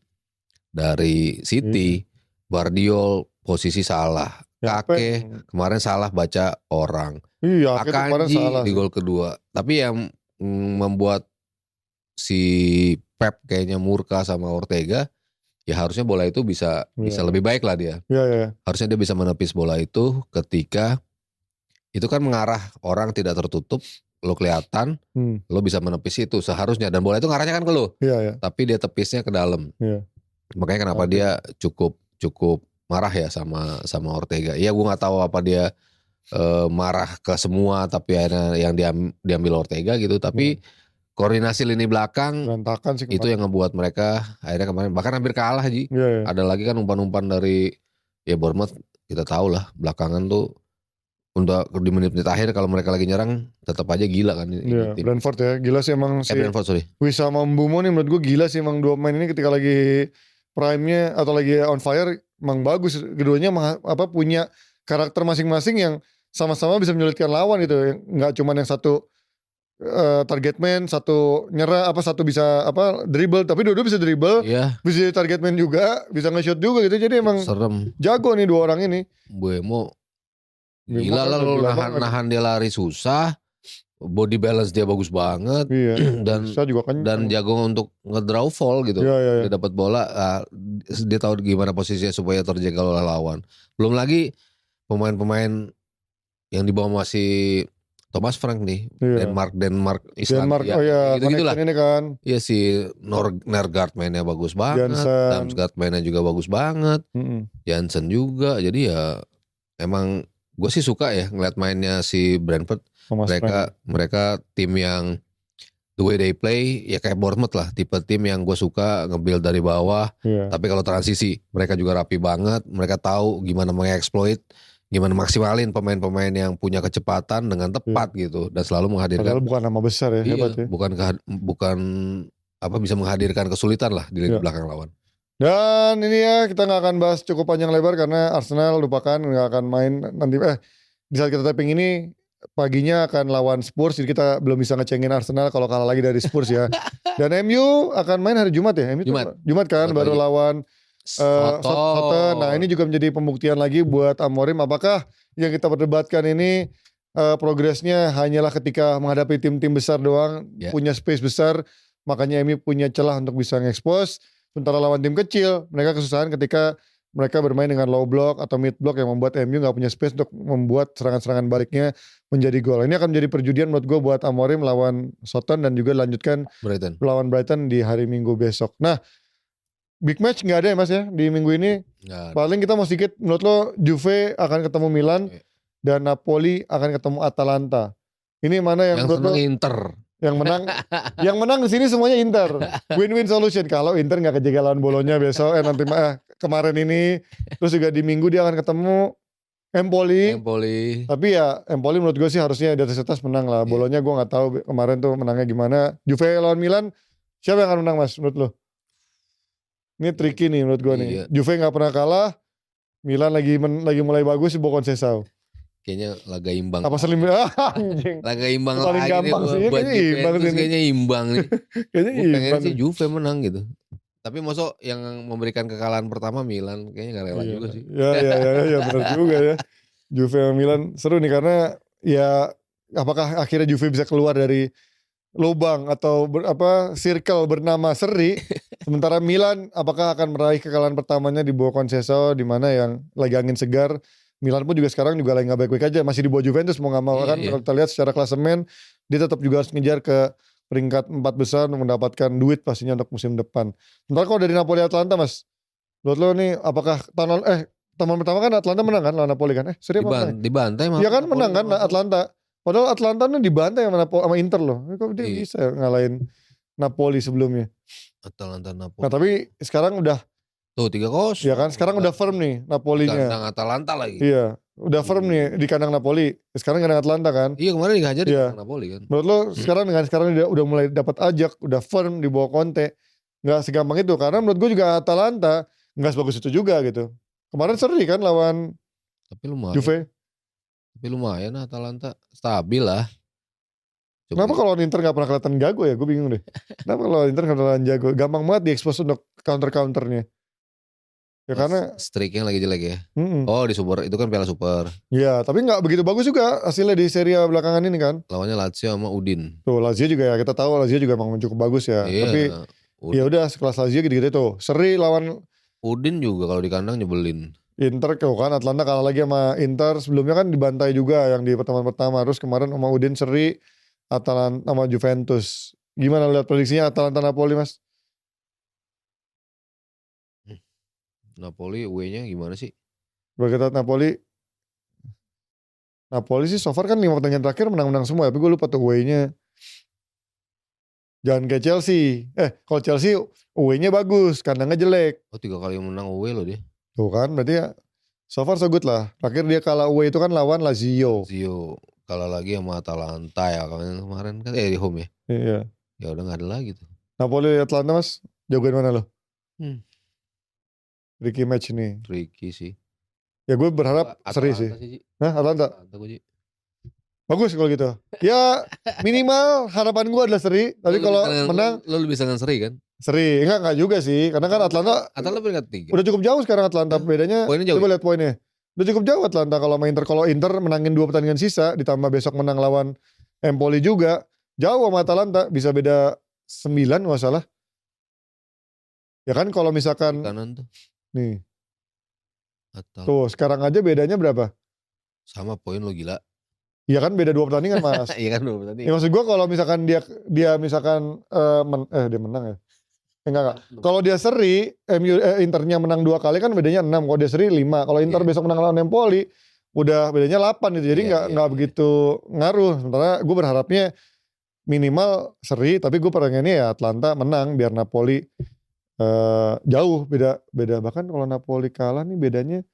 City. Guardiol posisi salah. Kake kemarin salah baca orang. Iya, Akanji di gol kedua. Tapi yang membuat si Pep kayaknya murka sama Ortega, ya harusnya bola itu bisa lebih baik lah dia. Harusnya dia bisa menepis bola itu ketika itu kan mengarah orang tidak tertutup, lo kelihatan, lo bisa menepis itu seharusnya, dan bola itu ngarahnya kan ke lo. Tapi dia tepisnya ke dalam. Makanya kenapa dia cukup marah ya sama Ortega. Iya, gue nggak tahu apa dia marah ke semua, tapi akhirnya yang diambil Ortega gitu. Tapi koordinasi lini belakang sih itu yang ngebuat mereka akhirnya kemarin bahkan hampir kalah Ji. Ada lagi kan umpan-umpan dari Bournemouth, kita tahu lah belakangan tuh untuk di menit-menit akhir kalau mereka lagi nyerang tetap aja gila kan. Brentford ya gila sih emang Wissam Mbeumo nih menurut gue gila sih emang. Dua pemain ini ketika lagi prime-nya atau lagi on fire emang bagus. Keduanya punya karakter masing-masing yang sama-sama bisa menyulitkan lawan gitu. Nggak cuma yang satu target man, satu nyerah, satu bisa dribble, tapi dua-dua bisa dribble, bisa jadi target man juga, bisa nge-shoot juga gitu. Jadi emang serem. Jago nih dua orang ini. Mbeumo gila lah, lo nahan dia lari susah, body balance dia bagus banget, dan jago untuk ngedraw fall gitu. Dia dapat bola, dia tahu gimana posisinya supaya terjegal oleh lawan. Belum lagi pemain-pemain yang di bawah masih Thomas Frank nih, Denmark Islandia, gitu-gitulah. Ini kan. Iya si Nergaard mainnya bagus banget, Damsgaard mainnya juga bagus banget, Jansen juga. Jadi ya emang gue sih suka ya ngeliat mainnya si Brentford. Mereka tim yang the way they play ya kayak Bournemouth lah, tipe tim yang gue suka nge-build dari bawah. Tapi kalau transisi mereka juga rapi banget, mereka tahu gimana mengeksploit, gimana maksimalin pemain-pemain yang punya kecepatan dengan tepat gitu, dan selalu menghadirkan. Padahal bukan nama besar ya, hebat ya. Bukan bisa menghadirkan kesulitan lah di belakang lawan. Dan ini ya kita nggak akan bahas cukup panjang lebar karena Arsenal lupakan nggak akan main nanti. Di saat kita taping ini paginya akan lawan Spurs, jadi kita belum bisa ngecengin Arsenal kalau kalah lagi dari Spurs ya. Dan MU akan main hari Jumat ya, Jumat kan baru lawan Southampton. Nah ini juga menjadi pembuktian lagi buat Amorim, apakah yang kita perdebatkan ini progresnya hanyalah ketika menghadapi tim-tim besar doang, punya space besar, makanya MU punya celah untuk bisa nge-expose. Sementara lawan tim kecil, mereka kesusahan ketika mereka bermain dengan low block atau mid block yang membuat MU gak punya space untuk membuat serangan-serangan baliknya menjadi gol. Ini akan menjadi perjudian menurut gue buat Amorim lawan Southampton dan juga lanjutkan lawan Brighton di hari Minggu besok. Nah, big match gak ada ya Mas ya di minggu ini. Paling kita mau sedikit, menurut lo Juve akan ketemu Milan dan Napoli akan ketemu Atalanta. Ini mana yang menurut lo Inter yang menang di sini semuanya Inter. Win-win solution. Kalau Inter nggak kejaga lawan Bolonya besok, nanti kemarin ini, terus juga di minggu dia akan ketemu Empoli. Tapi ya Empoli menurut gue sih harusnya di atas menang lah. Bolonya gue nggak tahu kemarin tuh menangnya gimana. Juve lawan Milan, siapa yang akan menang Mas menurut lo? Ini tricky nih menurut gue nih. Juve nggak pernah kalah, Milan lagi mulai bagus, Bocon Sesau. Kayaknya laga imbang. Apa selim? Anjing. Laga imbang paling lagi gampang nih. Sih. Kayaknya imbang sih. Kayaknya imbang sih Juve menang gitu. Tapi mosok yang memberikan kekalahan pertama Milan kayaknya nggak rela Iya, juga sih. ya benar juga ya. Juve sama Milan seru nih karena ya apakah akhirnya Juve bisa keluar dari lubang atau circle bernama seri. Sementara Milan apakah akan meraih kekalahan pertamanya di bawah Conceição di mana yang lagi angin segar. Milan pun juga sekarang juga lagi gak baik-baik aja, masih di bawah Juventus mau gak mau kan. Kalau kita lihat secara klasemen dia tetap juga harus ngejar ke peringkat 4 besar untuk mendapatkan duit pastinya untuk musim depan. Sementara kalau dari Napoli Atalanta Mas, menurut lo nih apakah teman pertama kan Atalanta menang kan lawan Napoli kan? Seri apa menang? Dibantai Iya kan menang kan Atalanta. Padahal Atalanta nih dibantai sama Inter loh. Kok dia bisa ngalahin Napoli sebelumnya? Atalanta Napoli. Nah tapi sekarang udah tuh 3-0. Ya kan sekarang udah firm nih Napolinya. Kandang Atalanta lagi. Iya, udah firm nih di kandang Napoli. Sekarang kandang Atalanta kan? Iya kemarin dihajar di kandang Napoli kan. Menurut lo sekarang udah mulai dapat ajak, udah firm di bawah Conte. Nggak segampang itu karena menurut gue juga Atalanta nggak sebagus itu juga gitu. Kemarin seri kan lawan Juve. Tapi lumayan Atalanta stabil lah. Kenapa kalau Inter nggak pernah kelihatan jago ya? Gue bingung deh. Kenapa kalau Inter nggak kelihatan jago? Gampang banget diekspos untuk counternya. Ya karena streaknya lagi jelek ya. Oh di Super itu kan Piala Super. Iya tapi nggak begitu bagus juga hasilnya di Serie A belakangan ini kan. Lawannya Lazio sama Udin. Tuh Lazio juga ya kita tahu Lazio juga emang cukup bagus ya. Iya, tapi ya udah sekelas Lazio gitu-gitu tuh. Seri lawan Udin juga kalau di kandang nyebelin. Inter kan Atalanta kalah lagi sama Inter. Sebelumnya kan dibantai juga yang di pertemuan pertama. Terus kemarin sama Udin seri Atalanta sama Juventus. Gimana lihat prediksinya Atalanta Napoli Mas? Napoli away-nya gimana sih? Berkata Napoli sih so far kan 5 pertandingan terakhir menang-menang semua. Tapi gue lupa tuh away-nya. Jangan kayak Chelsea. Kalau Chelsea away-nya bagus, kandangnya jelek. Oh 3 kali menang away loh dia. Tuh kan berarti ya so far so good lah. Terakhir dia kalah away itu kan lawan Lazio. Kalah lagi sama Atalanta ya kemarin kan di home ya. Iya. Ya udah nggak ada lagi tuh. Napoli Atalanta Mas, jagoin mana lo? Tricky match nih. Tricky sih. Ya gue berharap seri sih. Nah Atalanta. Bagus kalau gitu. Ya minimal harapan gue adalah seri. Tapi kalau menang. Lo lebih senang seri kan? Seri. Enggak juga sih. Karena kan Atalanta peringkat 3. Udah cukup jauh sekarang Atalanta. Bedanya. Coba lihat poinnya. Udah cukup jauh Atalanta kalau main Inter. Kalau Inter menangin 2 pertandingan sisa. Ditambah besok menang lawan Empoli juga. Jauh sama Atalanta. Bisa beda 9 gak salah. Ya kan kalau misalkan. Kanan tuh. Nih. Atalanta. Tuh sekarang aja bedanya berapa? Sama poin lo gila. Iya kan beda 2 pertandingan Mas. Iya kan 2 pertandingan. Ya maksud gue kalau misalkan dia misalkan dia menang ya. Enggak. Kalau dia seri Internya menang 2 kali kan bedanya 6. Kalau dia seri 5. Kalau Inter besok menang lawan Empoli udah bedanya 8 gitu. Jadi enggak begitu ngaruh. Sementara gue berharapnya minimal seri tapi gue pengennya ya Atalanta menang biar Napoli jauh beda bahkan kalau Napoli kalah nih bedanya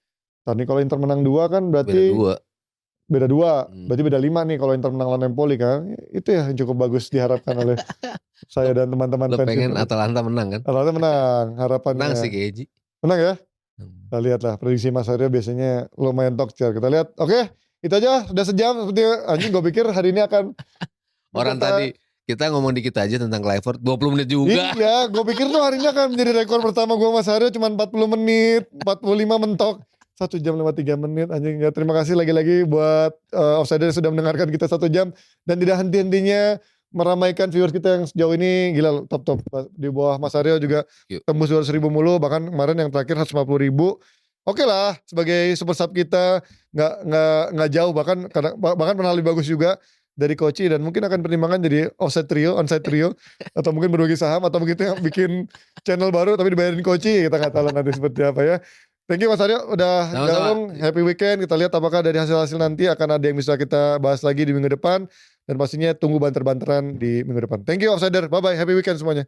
tadi kalau Inter menang 2 kan berarti beda 2 berarti beda 5 nih kalau Inter menang lawan Empoli kan itu ya yang cukup bagus diharapkan oleh saya dan teman-teman fans. Lo pengen Atalanta menang kan? Atalanta menang harapannya. Menang sih Keji. Menang ya? Kita lihat lah prediksi Mas Aryo biasanya lumayan talk kita lihat. Oke itu aja sudah sejam seperti anjing gue pikir hari ini akan orang tadi kita ngomong dikit aja tentang Kluivert 20 menit juga. Iya, gue pikir tuh hari ini akan menjadi rekor pertama gue Mas Aryo cuma 40 menit, 45 mentok. 1 jam 53 menit anjing. Ya, terima kasih lagi-lagi buat Offsider yang sudah mendengarkan kita 1 jam dan tidak henti-hentinya meramaikan viewers kita yang sejauh ini gila top. Di bawah Mas Aryo juga tembus 200.000 mulu, bahkan kemarin yang terakhir 150.000. Oke lah, sebagai super sub kita nggak jauh bahkan pernah lebih bagus juga dari Koci dan mungkin akan pertimbangan jadi onside trio atau mungkin berbagi saham atau mungkin kita bikin channel baru tapi dibayarin Koci, kita nggak tahu nanti seperti apa ya. Thank you Mas Aryo udah gabung. Happy weekend. Kita lihat apakah dari hasil-hasil nanti akan ada yang bisa kita bahas lagi di minggu depan dan pastinya tunggu banter-banteran di minggu depan. Thank you Offsider. Bye bye. Happy weekend semuanya.